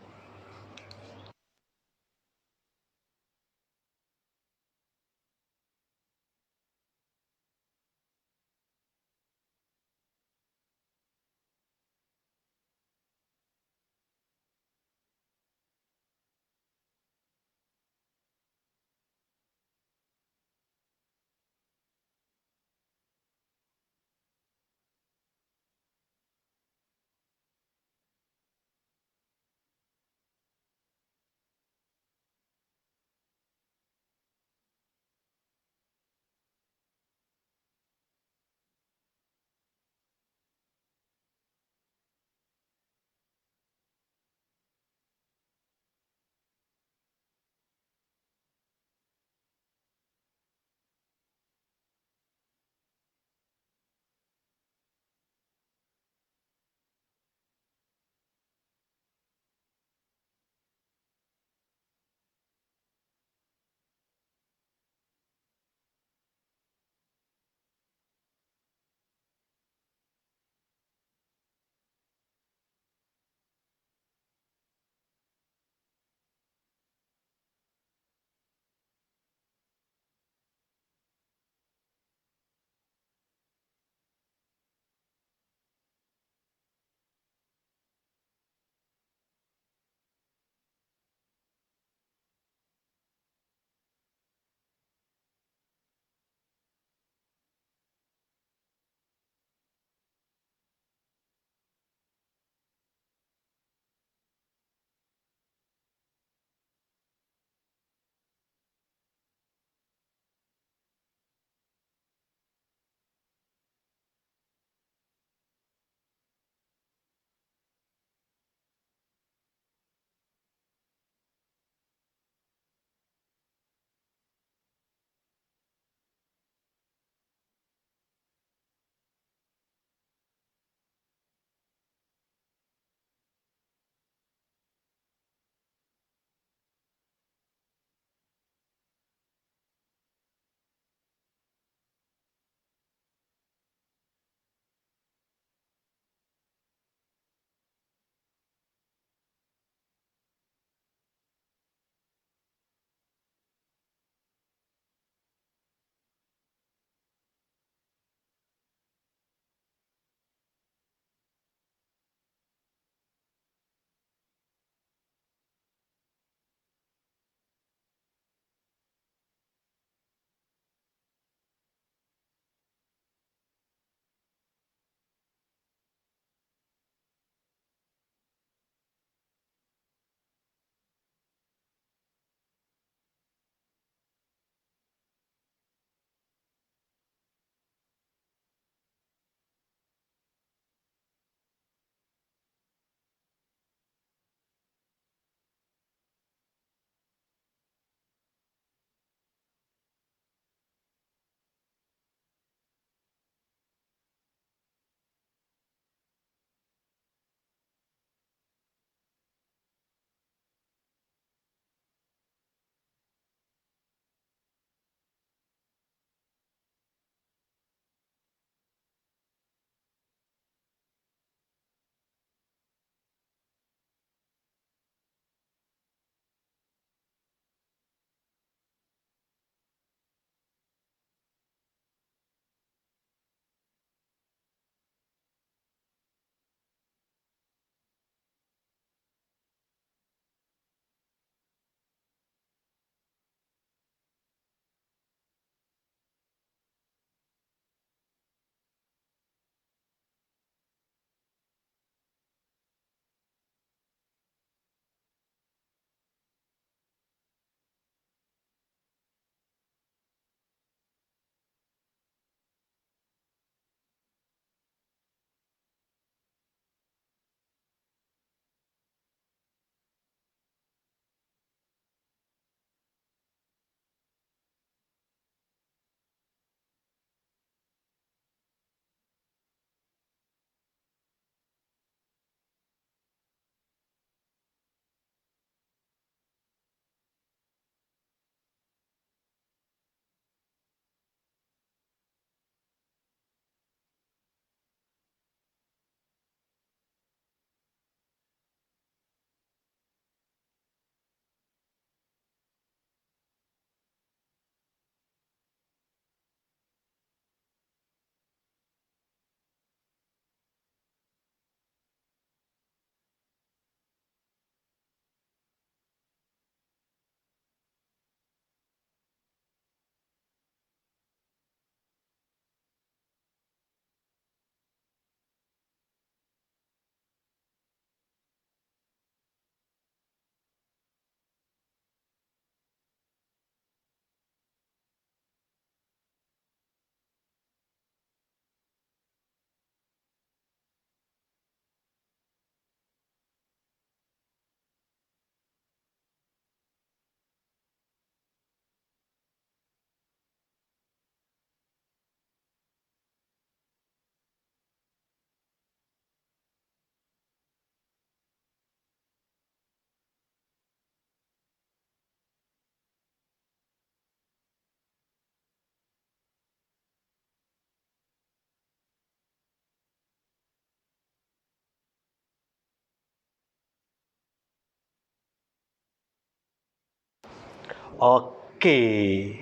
Okey.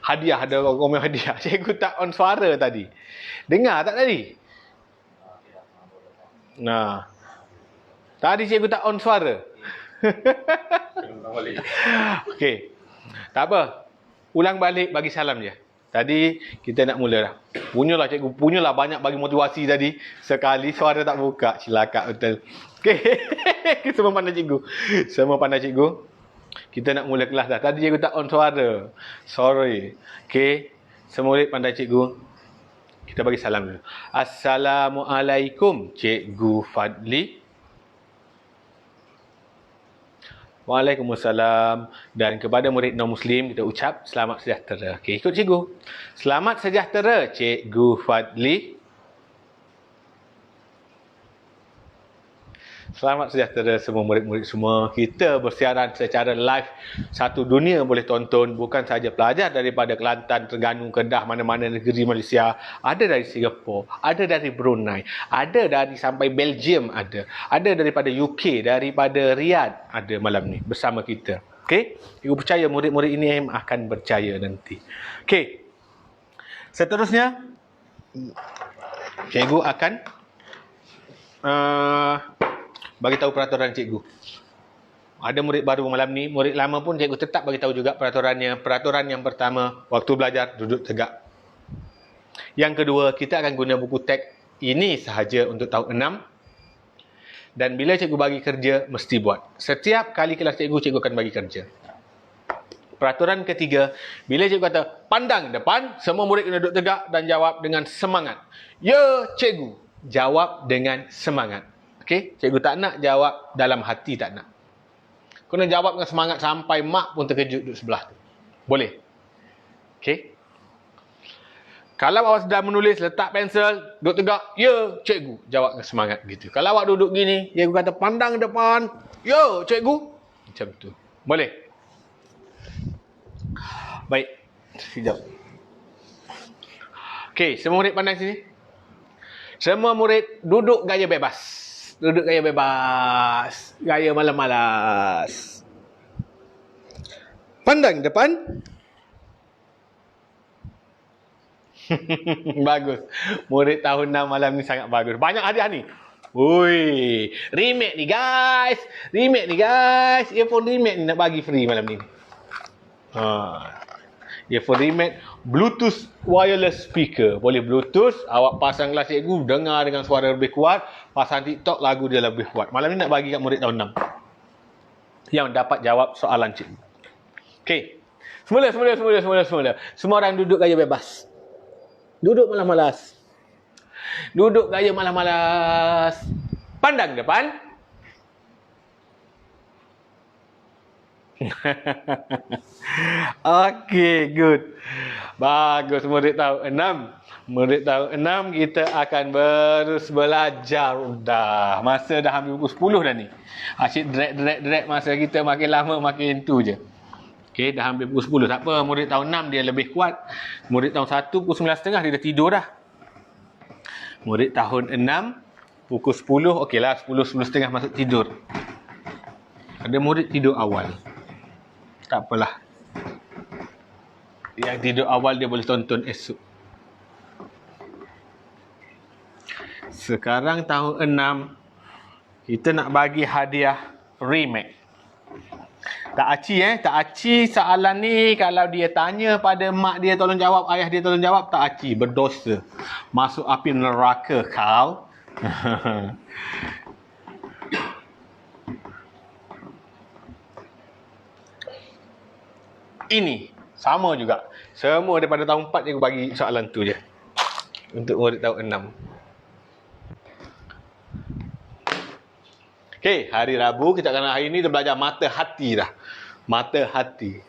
Hadiah, ada orang komen hadiah. Cikgu tak on suara tadi. Dengar tak tadi? Nah. Tadi cikgu tak on suara. Okey. Tak apa. Ulang balik, bagi salam je. Tadi kita nak mula dah. Punyalah cikgu, punyalah banyak bagi motivasi tadi. Sekali suara tak buka. Cilaka betul. Okey. Semua pandai cikgu. Semua pandai cikgu. Kita nak mula kelas dah. Tadi cikgu tak on suara. Sorry. Okey. Semua murid pandai cikgu. Kita bagi salam dulu. Assalamualaikum, Cikgu Fadli. Waalaikumsalam. Dan kepada murid non-Muslim, kita ucap selamat sejahtera. Okey, ikut cikgu. Selamat sejahtera, Cikgu Fadli. Selamat sejahtera semua murid-murid semua. Kita bersiaran secara live. Satu dunia boleh tonton. Bukan sahaja pelajar daripada Kelantan, Terengganu, Kedah, mana-mana negeri Malaysia. Ada dari Singapura. Ada dari Brunei. Ada dari sampai Belgium ada. Ada daripada UK, daripada Riyadh ada malam ni bersama kita. Okey? Ibu percaya murid-murid ini akan berjaya nanti. Okey. Seterusnya, cikgu akan bagi tahu peraturan cikgu. Ada murid baru malam ni, murid lama pun cikgu tetap bagi tahu juga peraturannya. Peraturan yang pertama, waktu belajar duduk tegak. Yang kedua, kita akan guna buku teks ini sahaja untuk tahun 6. Dan bila cikgu bagi kerja, mesti buat. Setiap kali kelas cikgu akan bagi kerja. Peraturan ketiga, bila cikgu kata pandang depan, semua murid kena duduk tegak dan jawab dengan semangat. Ya, cikgu. Jawab dengan semangat. Okey, cikgu tak nak jawab dalam hati, tak nak. Kena jawab dengan semangat sampai mak pun terkejut duduk sebelah tu. Boleh? Okey. Kalau awak sedang menulis, letak pensel, duduk tegak, ya, cikgu. Jawab dengan semangat gitu. Kalau awak duduk gini, cikgu kata pandang depan, ya, cikgu. Macam tu. Boleh? Baik. Sekejap. Okey, semua murid pandang sini. Semua murid duduk gaya bebas. Duduk gaya bebas. Gaya malas-malas. Pandang depan. Bagus. Murid tahun 6 malam ni sangat bagus. Banyak hadiah ni. Ui, remake ni guys. Remake ni guys. Earphone remake ni nak bagi free malam ni. Earphone remake Bluetooth wireless speaker. Boleh Bluetooth, awak pasang kelas cikgu, dengar dengan suara lebih kuat. Pasang TikTok, lagu dia lebih kuat. Malam ni nak bagi kat murid tahun 6 yang dapat jawab soalan cikgu. Okey. Semula. Semua orang duduk gaya bebas. Duduk malas-malas. Duduk gaya malas-malas. Pandang depan. Okey, good. Bagus murid tahun 6. Murid tahun 6 kita akan terus belajar dah. Masa dah hampir pukul 10 dah ni. Asyik drag masa kita makin lama makin tu je. Okey, dah hampir pukul 10. Tak apa, murid tahun 6 dia lebih kuat. Murid tahun 1 pukul 9.30 dia dah tidur dah. Murid tahun 6 pukul 10, okeylah 10.30 masuk tidur. Ada murid tidur awal. Tak apalah. Yang tidur awal dia boleh tonton esok. Sekarang tahun 6 kita nak bagi hadiah remake. Tak aci soalan ni kalau dia tanya pada mak dia tolong jawab, ayah dia tolong jawab, tak aci, berdosa. Masuk api neraka kau. Ini sama juga. Semua daripada tahun 4 cikgu bagi soalan tu je. Untuk murid tahun 6. Okey, hari Rabu kita akan hari ni kita belajar mata hati dah. Mata hati.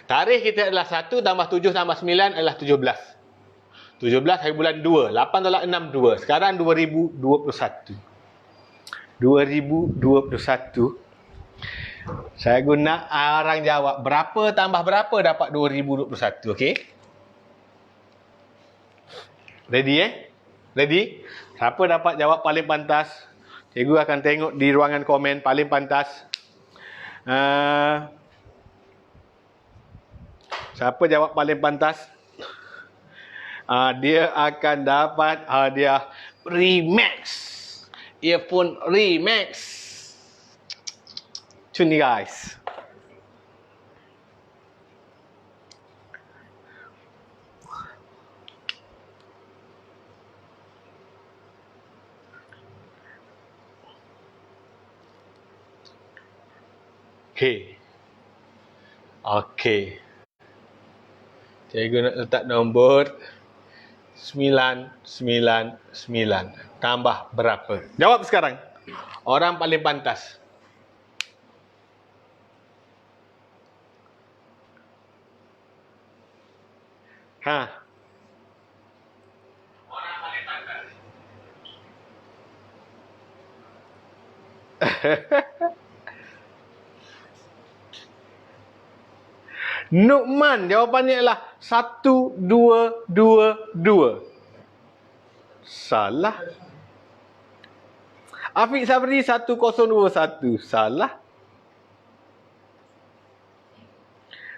Tarikh kita adalah 1 tambah 7 tambah 9 adalah 17. 17 hari bulan 2. 8 tolak 6, 2. Sekarang 2021. 2021. Saya guna orang jawab berapa tambah berapa dapat 2021. Okey? Ready Ready? Siapa dapat jawab paling pantas? Cikgu akan tengok di ruangan komen paling pantas. Siapa jawab paling pantas? Dia akan dapat hadiah Remax. Earphone Remax. Macam ni guys. Okey. Okey. Cikgu nak letak nombor 999. Tambah berapa? Jawab sekarang. Orang paling pantas. Orang paling pantas. Nukman, jawapannya adalah 1222. Salah. Afiq Sabri 1021. Salah.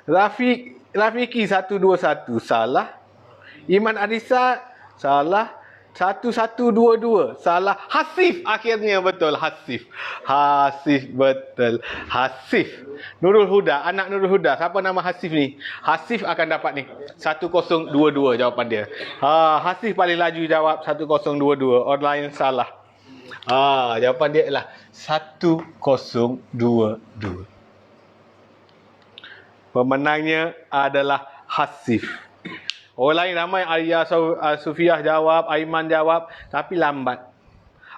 Rafiki 121. Salah. Iman Arisa salah. 1122. Salah. Hasif akhirnya betul. Hasif betul. Hasif. Nurul Huda, anak Nurul Huda. Siapa nama Hasif ni? Hasif akan dapat ni. 1022 jawapan dia. Hasif paling laju jawab 1022. Orang lain salah. Jawapan dia adalah 1022. Pemenangnya adalah Hasif. Orang lain ramai, Arya Sufiah jawab, Aiman jawab, tapi lambat.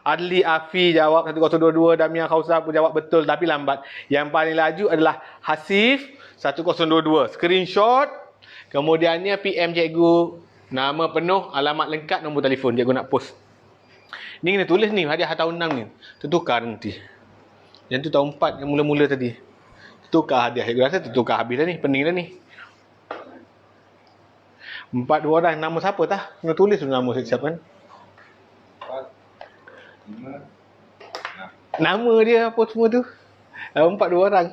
Adli Afi jawab 1022, Damia Khausar pun jawab betul tapi lambat. Yang paling laju adalah Hasif 1022. Screenshot, kemudiannya PM cikgu, nama penuh, alamat lengkap, nombor telefon cikgu nak post. Ni kena tulis ni, hadiah tahun 6 ni. Tertukar nanti. Yang tu tahun 4 yang mula-mula tadi. Tertukar hadiah. Cikgu rasa tertukar habis dah ni, pening dah ni. 4 dua orang, nama siapa tah? Kena tulis dulu nama siapa kan? Nama dia apa semua tu? 4 dua orang.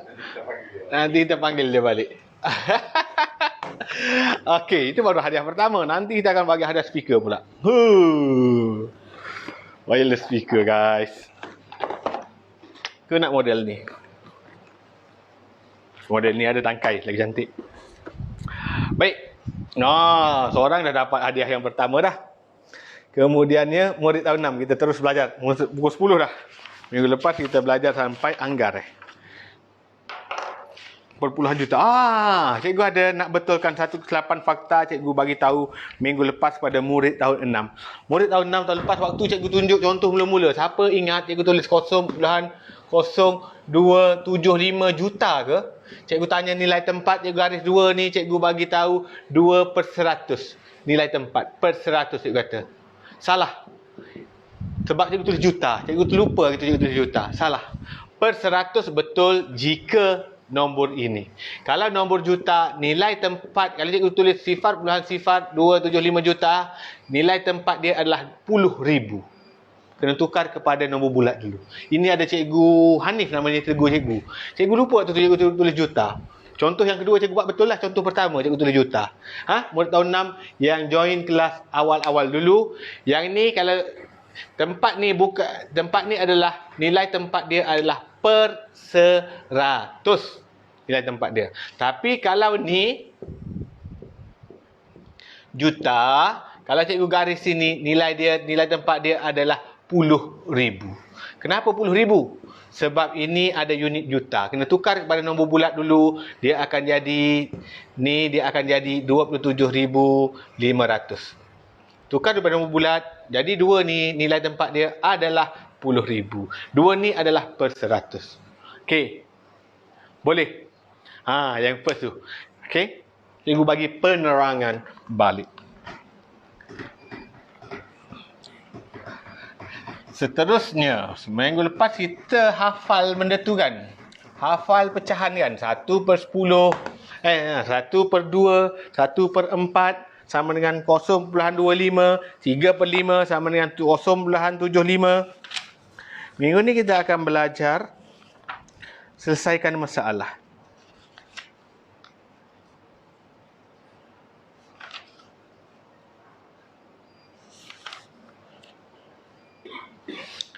Nanti kita panggil dia balik. Okey, itu baru hadiah pertama. Nanti kita akan bagi hadiah speaker pula. Wireless speaker guys. Kau nak model ni? Model ni ada tangkai, lagi cantik. Baik. Seorang dah dapat hadiah yang pertama dah. Kemudiannya murid tahun 6 kita terus belajar. Pukul 10 dah. Minggu lepas kita belajar sampai Anggar. Berpuluhan juta. Cikgu ada nak betulkan 1 kesilapan fakta cikgu bagi tahu minggu lepas pada murid tahun 6. Murid tahun 6 tahun lepas waktu cikgu tunjuk contoh mula-mula. Siapa ingat cikgu tulis 0.0275 juta ke? Cikgu tanya nilai tempat, cikgu garis 2 ni, cikgu bagi tahu 2/100. Nilai tempat per 100 cikgu kata. Salah. Sebab cikgu tulis juta. Cikgu terlupa kita cikgu tulis juta. Salah. Per 100 betul jika nombor ini. Kalau nombor juta, nilai tempat, kalau cikgu tulis 0.0275 juta, nilai tempat dia adalah 10,000. Kena tukar kepada nombor bulat dulu. Ini ada cikgu Hanif namanya, cikgu. Cikgu lupa tu cikgu tulis juta. Contoh yang kedua cikgu buat betul lah. Contoh pertama cikgu tulis juta. Murid tahun 6 yang join kelas awal-awal dulu. Yang ni kalau tempat ni adalah nilai tempat dia adalah per 100. Nilai tempat dia. Tapi kalau ni juta, kalau cikgu garis sini nilai tempat dia adalah 10,000. Kenapa 10,000? Sebab ini ada unit juta. Kena tukar kepada nombor bulat dulu. Dia akan jadi 27,500. Tukar kepada nombor bulat. Jadi 2 ni nilai tempat dia adalah 10,000. 2 ni adalah per 100. Okey. Boleh? Yang first tu. Okey. Cikgu bagi penerangan balik. Seterusnya, seminggu lepas kita hafal benda tu kan. Hafal pecahan kan. 1/10, 1/2, 1/4 sama dengan 0.25, 3/5 sama dengan 0.75. Minggu ni kita akan belajar selesaikan masalah.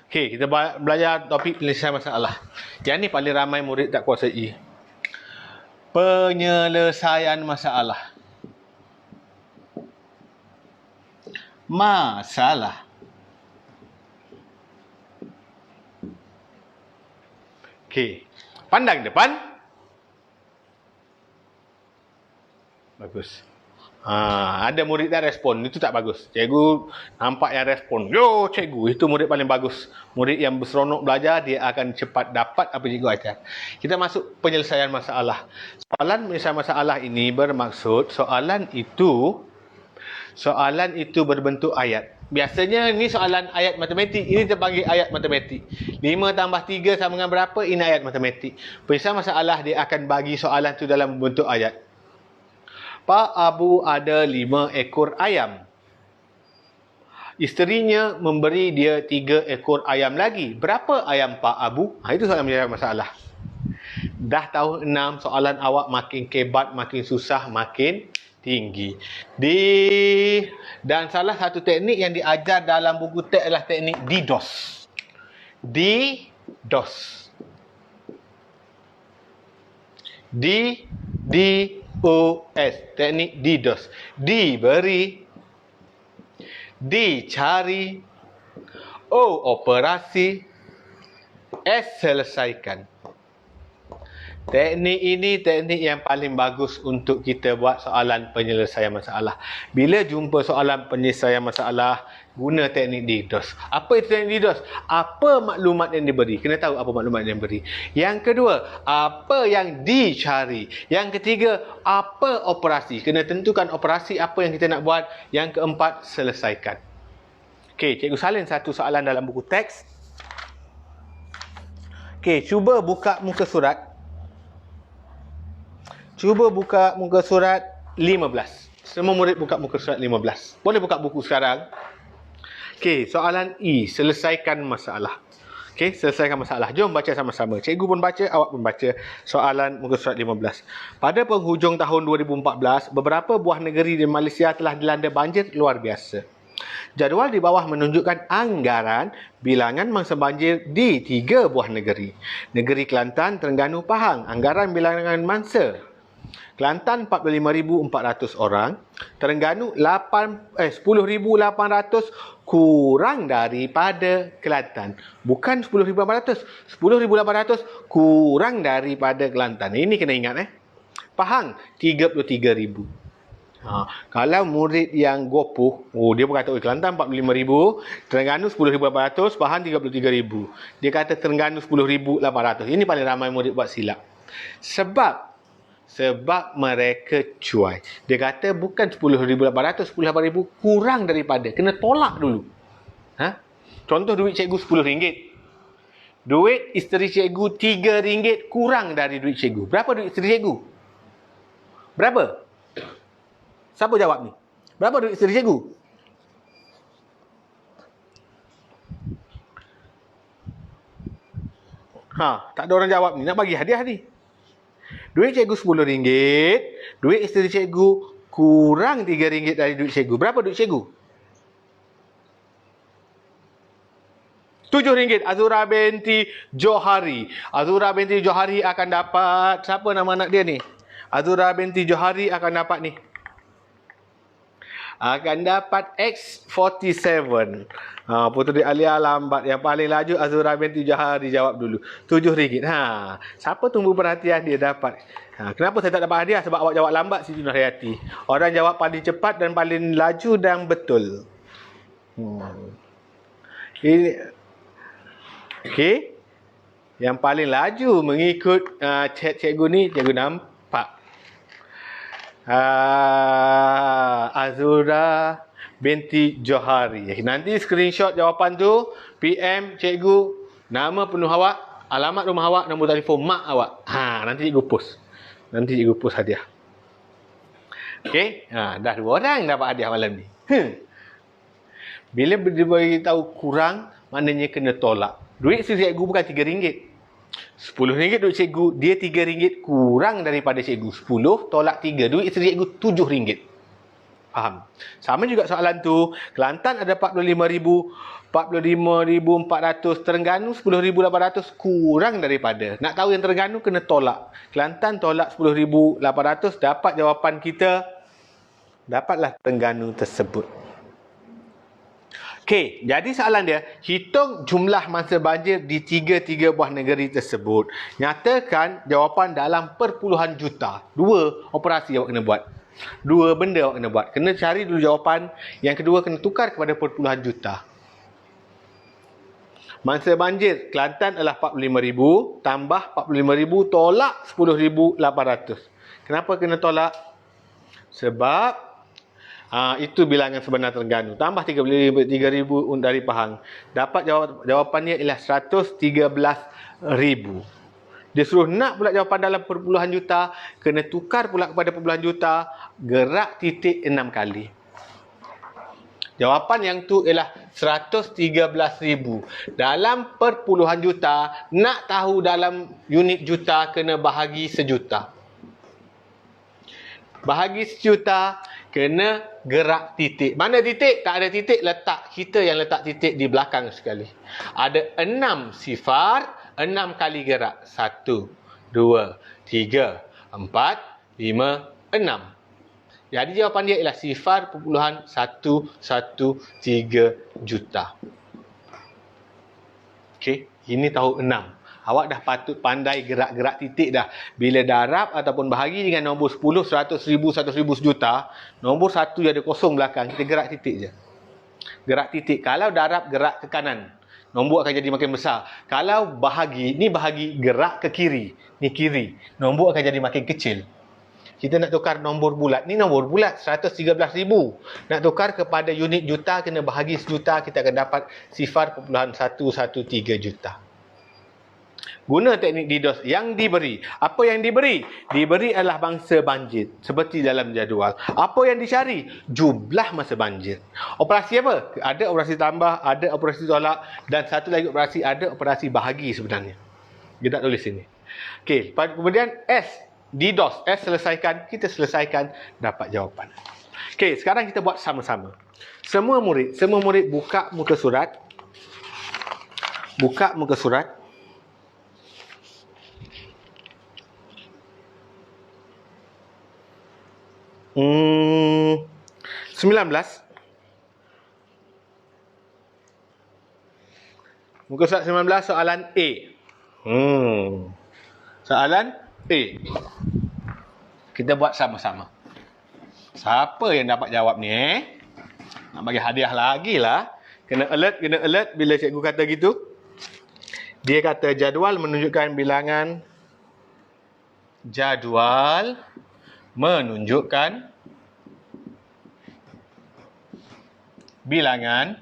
Okey, kita belajar topik penyelesaian masalah. Yang ni paling ramai murid tak kuasai. Penyelesaian masalah. Masalah. Okey. Pandang depan. Bagus. Ada murid yang respon, itu tak bagus. Cikgu nampak yang respon. Yo cikgu, itu murid paling bagus. Murid yang berseronok belajar, dia akan cepat dapat apa cikgu ajar. Kita masuk penyelesaian masalah. Soalan penyelesaian masalah ini bermaksud soalan itu berbentuk ayat. Biasanya ni soalan ayat matematik. Ini terpanggil ayat matematik. 5 tambah 3 sama dengan berapa? Ini ayat matematik. Penyelesaian masalah dia akan bagi soalan itu dalam bentuk ayat. Pak Abu ada 5 ekor ayam. Isterinya memberi dia 3 ekor ayam lagi. Berapa ayam Pak Abu? Itu soalan penyelesaian masalah. Dah tahun 6, soalan awak makin kebat, makin susah, makin tinggi. Dan salah satu teknik yang diajar dalam buku teks adalah teknik DDoS. DDoS. DOS, teknik DDoS. Diberi, dicari, O operasi, S selesaikan. Teknik ini teknik yang paling bagus untuk kita buat soalan penyelesaian masalah. Bila jumpa soalan penyelesaian masalah, guna teknik DDoS. Apa itu teknik DDoS? Apa maklumat yang diberi? Kena tahu apa maklumat yang diberi. Yang kedua, apa yang dicari. Yang ketiga, apa operasi. Kena tentukan operasi apa yang kita nak buat. Yang keempat, selesaikan. Okey, cikgu salin satu soalan dalam buku teks. Okey, cuba buka muka surat. Cuba buka muka surat 15. Semua murid buka muka surat 15. Boleh buka buku sekarang. Okey, soalan E, selesaikan masalah. Okey, selesaikan masalah. Jom baca sama-sama. Cikgu pun baca, awak pun baca soalan muka surat 15. Pada penghujung tahun 2014, beberapa buah negeri di Malaysia telah dilanda banjir luar biasa. Jadual di bawah menunjukkan anggaran bilangan mangsa banjir di 3 buah negeri. Negeri Kelantan, Terengganu, Pahang. Anggaran bilangan mangsa. Kelantan 45,400 orang, Terengganu 10,800, kurang daripada Kelantan. Bukan 10,800, 10,800 kurang daripada Kelantan. Ini kena ingat Pahang 33,000. Kalau murid yang gopoh, dia berkata Kelantan 45,000, Terengganu 10,800, Pahang 33,000. Dia kata Terengganu 10,800. Ini paling ramai murid buat silap. Sebab mereka cuai. Dia kata bukan 10,800, 10,800 kurang daripada. Kena tolak dulu. Contoh duit cikgu RM10. Duit isteri cikgu RM3 kurang dari duit cikgu. Berapa duit isteri cikgu? Berapa? Siapa jawab ni? Berapa duit isteri cikgu? Tak ada orang jawab ni. Nak bagi hadiah ni. Duit cikgu RM10, duit isteri cikgu kurang RM3 dari duit cikgu. Berapa duit cikgu? RM7. Azura binti Johari. Azura binti Johari akan dapat, siapa nama anak dia ni? Azura binti Johari akan dapat ni. Akan dapat X47. Puteri Alia lambat. Yang paling laju Azura binti Johari jawab dulu. RM7. Siapa tunggu perhatian dia dapat. Kenapa saya tak dapat hadiah? Sebab awak jawab lambat, Siti Nurhayati. Orang jawab paling cepat dan paling laju dan betul. Ini. Okey. Yang paling laju mengikut chat cikgu ni, cikgu nampak. Azura binti Johari. Nanti screenshot jawapan tu, PM cikgu, nama penuh awak, alamat rumah awak, nombor telefon mak awak. Nanti cikgu post. Nanti cikgu post hadiah. Okey, dah 2 orang dapat hadiah malam ni. Bila dia tahu kurang, maknanya kena tolak. Duit cikgu bukan RM3. RM10 duit cikgu, dia RM3 kurang daripada cikgu. 10 tolak 3, duit isteri cikgu RM7. Faham? Sama juga soalan tu. Kelantan ada 45,000, 45,400, Terengganu 10,800, kurang daripada. Nak tahu yang Terengganu kena tolak. Kelantan tolak 10,800, dapat jawapan kita, dapatlah Terengganu tersebut. Okey, jadi soalan dia, hitung jumlah mangsa banjir di tiga buah negeri tersebut. Nyatakan jawapan dalam perpuluhan juta. 2 operasi awak kena buat. 2 benda awak kena buat. Kena cari dulu jawapan. Yang kedua, kena tukar kepada perpuluhan juta. Mangsa banjir Kelantan adalah 45,000, tambah 45,000 tolak 10,800. Kenapa kena tolak? Sebab itu bilangan sebenar Terengganu. Tambah 3,000 dari Pahang. Dapat jawapannya ialah 113,000. Dia suruh nak pula jawapan dalam perpuluhan juta, kena tukar pula kepada perpuluhan juta, gerak titik 6 kali. Jawapan yang tu ialah 113,000. Dalam perpuluhan juta, nak tahu dalam unit juta, kena bahagi sejuta. Bahagi sejuta, kena gerak titik. Mana titik? Tak ada titik, letak. Kita yang letak titik di belakang sekali. Ada 6 sifar, 6 kali gerak. 1, 2, 3, 4, 5, 6. Jadi jawapan dia ialah 0.113 juta. Okey, ini tahu 6. Awak dah patut pandai gerak-gerak titik dah. Bila darab ataupun bahagi dengan nombor 10, 100, 1000, 100,000 sejuta, nombor 1 yang ada kosong belakang, kita gerak titik je. Gerak titik. Kalau darab, gerak ke kanan, nombor akan jadi makin besar. Kalau bahagi, ni bahagi, gerak ke kiri. Ni kiri. Nombor akan jadi makin kecil. Kita nak tukar nombor bulat. Ni nombor bulat, 113,000. Nak tukar kepada unit juta, kena bahagi sejuta, kita akan dapat 0.113 juta. Guna teknik DDoS yang diberi. Apa yang diberi? Diberi adalah mangsa banjir. Seperti dalam jadual. Apa yang dicari? Jumlah masa banjir. Operasi apa? Ada operasi tambah, ada operasi tolak, dan satu lagi operasi, ada operasi bahagi sebenarnya. Dia tak tulis sini. Okey, kemudian S. DDoS. S selesaikan, kita selesaikan, dapat jawapan. Okey, sekarang kita buat sama-sama. Semua murid buka muka surat. Buka muka surat. Hmm, 19. Muka surat 19, soalan A. Soalan A. Kita buat sama-sama. Siapa yang dapat jawab ni? Nak bagi hadiah lagi lah. Kena alert bila cikgu kata gitu. Dia kata jadual menunjukkan bilangan. Jadual menunjukkan bilangan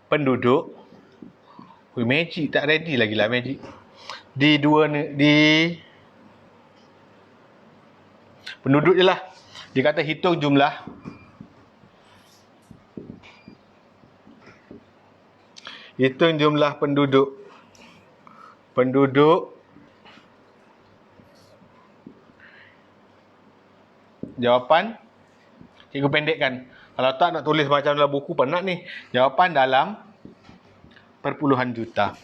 penduduk. Magic tak ready lagi lah Magic. Di penduduk je lah. Dia kata hitung jumlah penduduk. Jawapan cikgu pendekkan. Kalau tak nak tulis macam dalam buku penat ni. Jawapan dalam perpuluhan juta.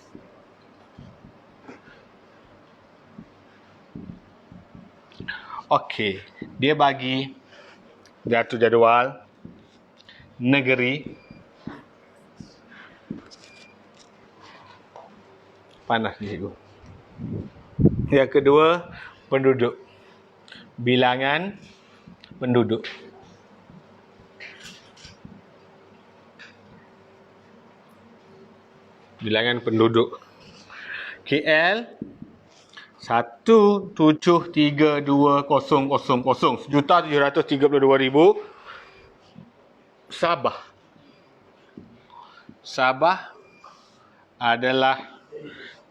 Okey, dia bagi jatuh jadual negeri. Panas ni cikgu. Yang kedua, penduduk. Bilangan penduduk. Bilangan penduduk. KL 1732000, 1,732,000. Sabah adalah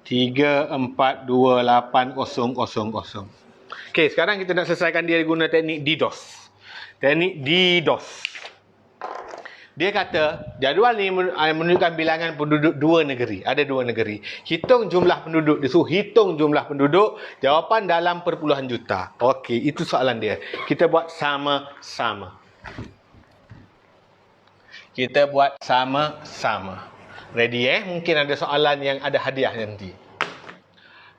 3428000. Okey, sekarang kita nak selesaikan dia guna teknik DDoS. Teknik DDoS. Dia kata jadual ni menunjukkan bilangan penduduk dua negeri. Ada dua negeri. Hitung jumlah penduduk. Dia suruh hitung jumlah penduduk. Jawapan dalam perpuluhan juta. Okey, itu soalan dia. Kita buat sama-sama. Kita buat sama-sama. Ready Mungkin ada soalan yang ada hadiah nanti.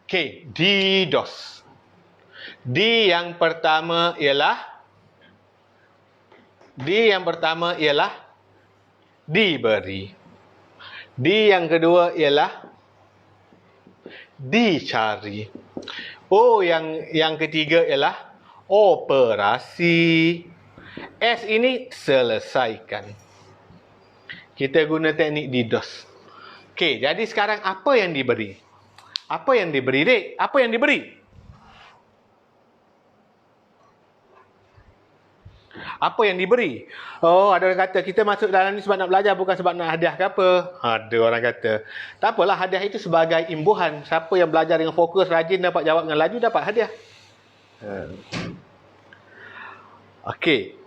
Okey, DDoS. D yang pertama ialah diberi. D yang kedua ialah dicari. O yang ketiga ialah operasi. S ini selesaikan. Kita guna teknik DDoS. Okey, jadi sekarang apa yang diberi? Apa yang diberi, Dek? Apa yang diberi? Apa yang diberi? Oh, ada orang kata kita masuk dalam ni sebab nak belajar, bukan sebab nak hadiah ke apa. Ada orang kata. Tak apalah, hadiah itu sebagai imbuhan. Siapa yang belajar dengan fokus, rajin, dapat jawab dengan laju, dapat hadiah. Okey.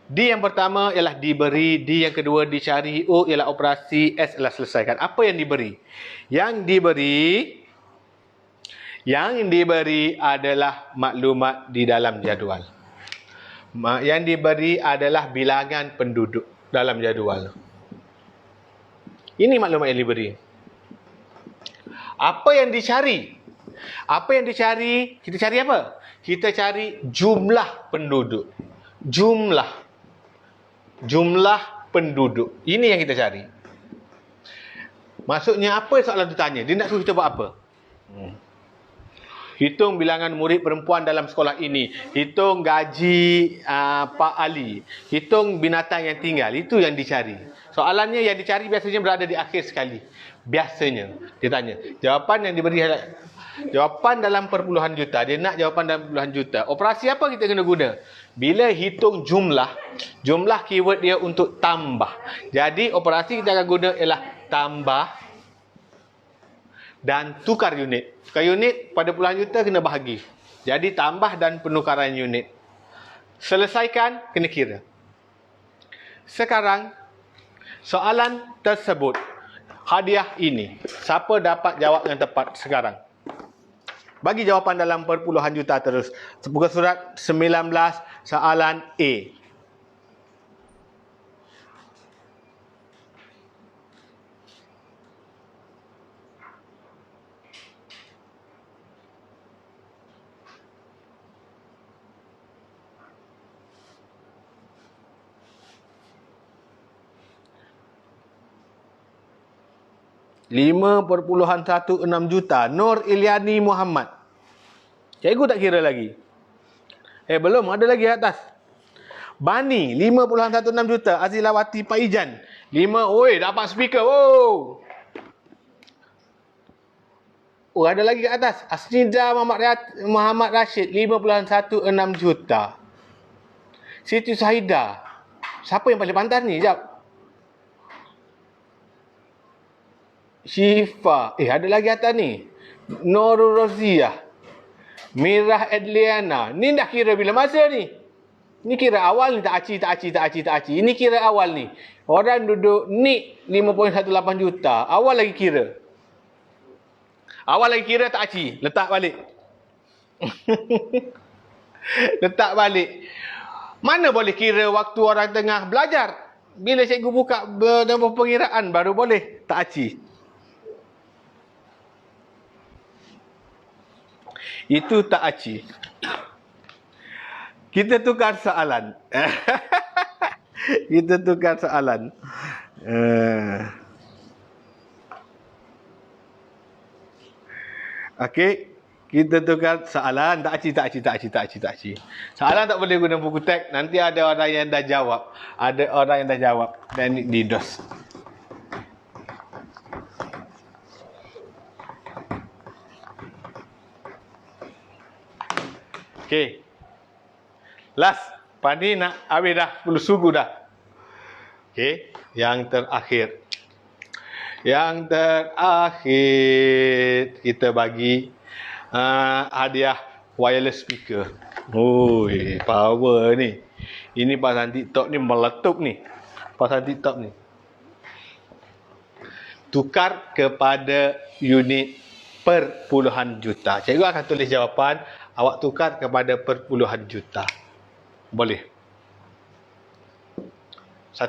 D yang pertama ialah diberi, D yang kedua dicari, O ialah operasi, S ialah selesaikan. Apa yang diberi? Yang diberi adalah maklumat di dalam jadual. Yang diberi adalah bilangan penduduk dalam jadual. Ini maklumat yang diberi. Apa yang dicari? Apa yang dicari? Kita cari apa? Kita cari jumlah penduduk. Jumlah penduduk. Ini yang kita cari. Maksudnya apa soalan tu tanya? Dia nak suruh kita buat apa? Hitung bilangan murid perempuan dalam sekolah ini. Hitung gaji Pak Ali. Hitung binatang yang tinggal. Itu yang dicari. Soalannya yang dicari biasanya berada di akhir sekali. Biasanya. Dia tanya. Jawapan yang diberi jawapan dalam perpuluhan juta. Dia nak jawapan dalam perpuluhan juta. Operasi apa kita kena guna? Bila hitung jumlah keyword dia untuk tambah. Jadi operasi kita akan guna ialah tambah dan tukar unit. Tukar unit pada puluhan juta kena bahagi. Jadi tambah dan penukaran unit. Selesaikan, kena kira. Sekarang, soalan tersebut, hadiah ini, siapa dapat jawab yang tepat sekarang? Bagi jawapan dalam perpuluhan juta terus. Buka surat 19, soalan A. $5.16 juta. Nur Iliani Muhammad. Cikgu tak kira lagi. Belum, ada lagi atas. Bani 5.16 juta. Azilawati Paijan 5. Oi, dapat speaker. Oh, ada lagi kat atas. Asnida Muhammad Rashid 5.16 juta. Siti Sahida. Siapa yang paling pantas ni? Sekejap. Syifa. Ada lagi atas ni. Nurul Roziah. Mirah Edliana. Ni dah kira bila masa ni? Ni kira awal ni. Tak aci. Ini kira awal ni. Orang duduk ni 5.18 juta. Awal lagi kira. Tak aci. Letak balik. Letak balik. Mana boleh kira waktu orang tengah belajar? Bila cikgu buka dalam pengiraan baru boleh. Tak aci. Itu tak aci. Kita tukar soalan. Okey. Kita tukar soalan. Tak aci. Soalan tak boleh guna buku teks. Nanti ada orang yang dah jawab. Dan DDoS. Okey. Last. Pani nak habis dah. 10 suku dah. Okey. Yang terakhir. Kita bagi hadiah wireless speaker. Oi, power ni. Ini pasang TikTok ni meletup ni. pasal TikTok ni. Tukar kepada unit perpuluhan juta. Cikgu akan tulis jawapan, awak tukar kepada perpuluhan juta. Boleh. 1.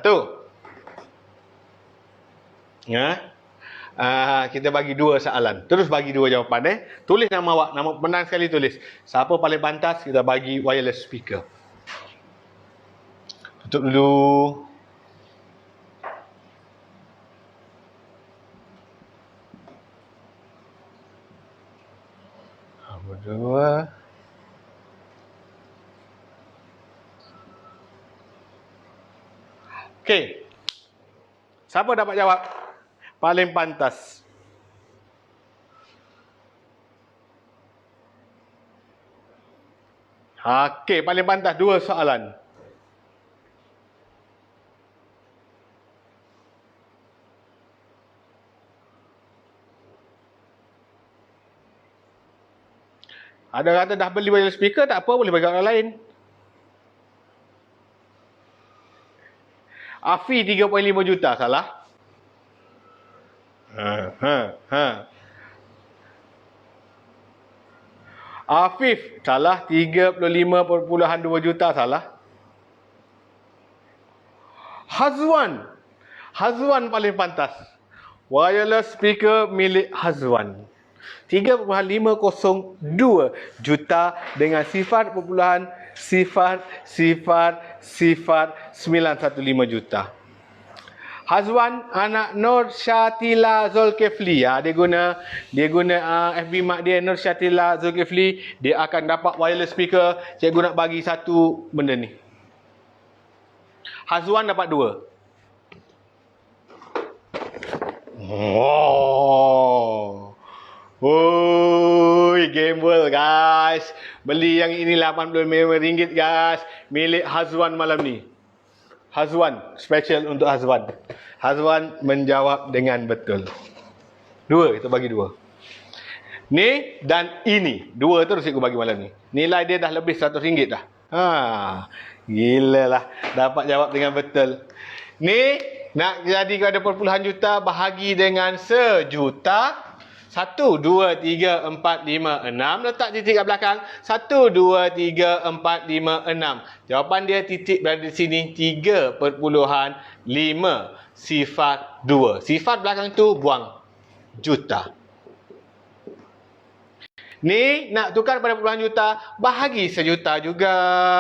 Ya. Kita bagi 2 soalan. Terus bagi 2 jawapan. Tulis nama awak. Nama penang sekali tulis. Siapa paling pantas, kita bagi wireless speaker. Tutup dulu. Berdua. Okey. Siapa dapat jawab? Paling pantas. Okey, paling pantas 2 soalan. Ada kata dah beli wireless speaker, tak apa, boleh bagi orang lain. Afi 3.5 juta, salah? Afif, salah. 35.2 juta, salah. Hazwan paling pantas. Wireless speaker milik Hazwan. 3.502 juta dengan 0.0000915 juta. Hazwan anak Nur Syatila Zulkifli. Dia guna FB mak dia Nur Syatila Zulkifli. Dia akan dapat wireless speaker. Cikgu nak bagi satu benda ni. Hazwan dapat 2. Game World guys. Beli yang ini RM85 guys. Milik Hazwan malam ni. Hazwan, special untuk Hazwan. Hazwan menjawab dengan betul. 2, kita bagi 2. Ni dan ini. 2 terus cikgu bagi malam ni. Nilai dia dah lebih RM100 dah. Gila lah. Dapat jawab dengan betul. Ni nak jadi kepada perpuluhan juta, bahagi dengan sejuta. 1, 2, 3, 4, 5, 6. Letak titik kat belakang. 1, 2, 3, 4, 5, 6. Jawapan dia titik berada di sini. 3.5 sifar 2. Sifar belakang tu buang. Juta. Ni nak tukar pada puluhan juta. Bahagi sejuta juga.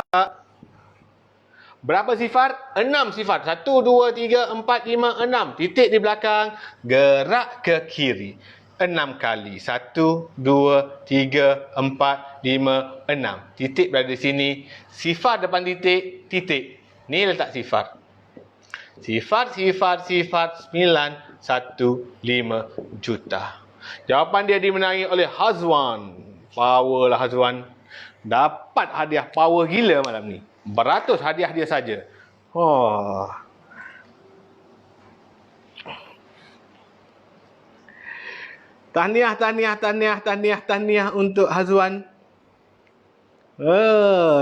Berapa sifar? 6 sifar. 1, 2, 3, 4, 5, 6. Titik di belakang. Gerak ke kiri. 6 kali. 1, 2, 3, 4, 5, 6. Titik berada di sini. Sifar depan titik. Titik. Ni letak sifar. Sifar 915 juta. Jawapan dia dimenangi oleh Hazwan. Power lah Hazwan. Dapat hadiah power gila malam ni. Beratus hadiah dia saja. Tahniah untuk Hazwan.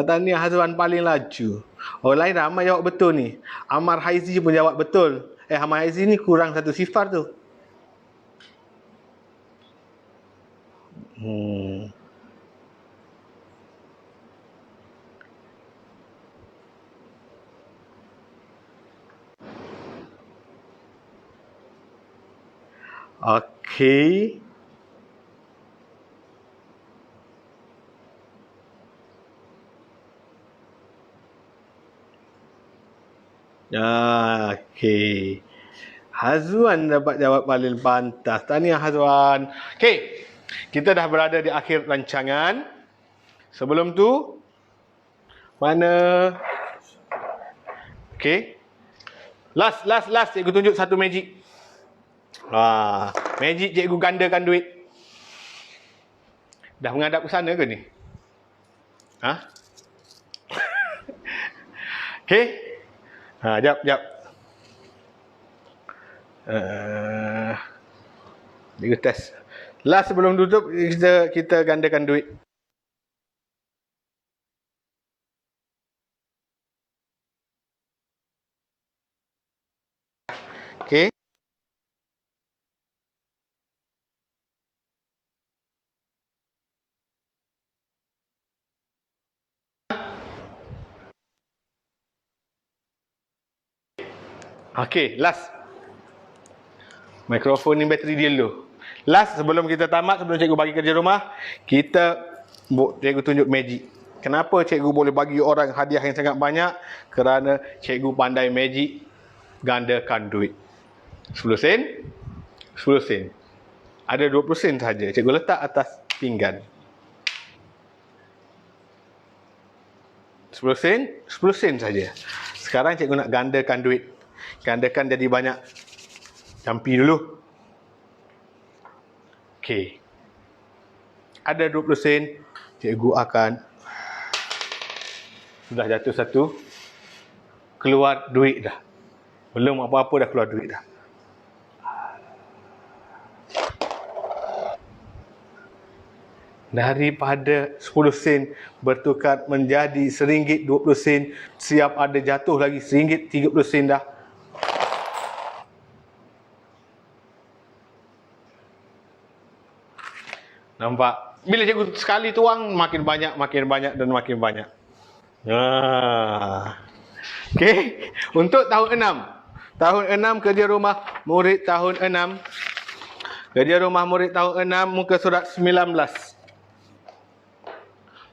Tahniah Hazwan paling laju. Orang lain ramai jawab betul ni. Amar Haizi pun jawab betul. Amar Haizi ni kurang 1 sifar tu. Okey. Okey. Hazwan dapat jawab paling pantas. Tahniah Hazwan. Okey. Kita dah berada di akhir rancangan. Sebelum tu, mana? Okey. Last. Cikgu tunjuk satu magic. Magic cikgu gandakan duit. Dah menghadap ke sana ke ni? Okey. Jap. Cikgu test. Last sebelum tutup, kita gandakan duit. Okey. Okey, last. Mikrofon ni bateri dia low. Last, sebelum kita tamat, sebelum cikgu bagi kerja rumah, cikgu tunjuk magic. Kenapa cikgu boleh bagi orang hadiah yang sangat banyak? Kerana cikgu pandai magic gandakan duit. 10 sen, 10 sen. Ada 20 sen sahaja. Cikgu letak atas pinggan. 10 sen, 10 sen saja. Sekarang cikgu nak gandakan duit. Gandakan jadi banyak. Campi dulu. Okey. Ada 20 sen, cikgu akan sudah jatuh satu, keluar duit dah. Belum apa-apa dah keluar duit dah. Daripada 10 sen bertukar menjadi RM1 20 sen, siap ada jatuh lagi RM1 30 sen dah. Nampak? Bila cikgu sekali tuang, makin banyak dan makin banyak. Okey. Untuk tahun 6. Tahun 6 kerja rumah murid tahun 6. Kerja rumah murid tahun 6 muka surat 19.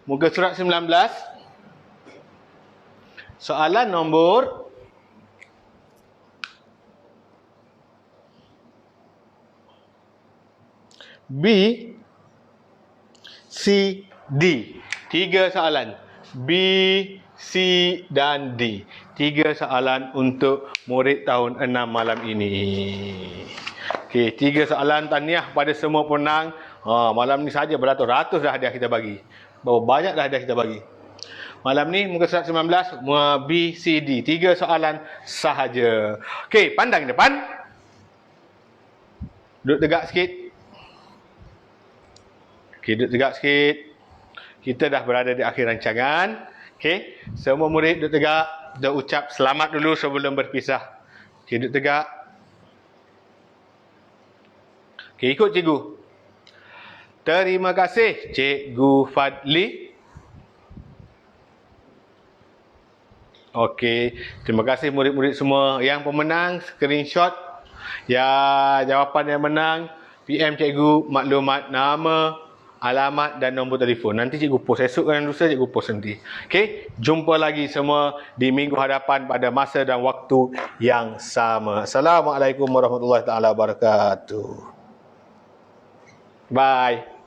Muka surat 19. Soalan nombor B, C, D. 3 soalan. B, C dan D. 3 soalan untuk murid tahun 6 malam ini. Okey, 3 soalan. Tahniah pada semua pemenang. Malam ni saja beratus-ratus dah hadiah kita bagi. Berapa banyak dah hadiah kita bagi. Malam ni muka surat 19, B, C, D. 3 soalan sahaja. Okey, pandang depan. Duduk tegak sikit. Okey, duduk tegak sikit. Kita dah berada di akhir rancangan. Okey, semua murid duduk tegak. Dah ucap selamat dulu sebelum berpisah. Okey, duduk tegak. Okey, ikut cikgu. Terima kasih Cikgu Fadli. Okey, terima kasih murid-murid semua. Yang pemenang, screenshot. Ya, jawapan yang menang, PM cikgu maklumat nama, alamat dan nombor telefon. Nanti cikgu post. Esok kan lusa cikgu post nanti. Okey, jumpa lagi semua di minggu hadapan pada masa dan waktu yang sama. Assalamualaikum warahmatullahi taala wabarakatuh. Bye.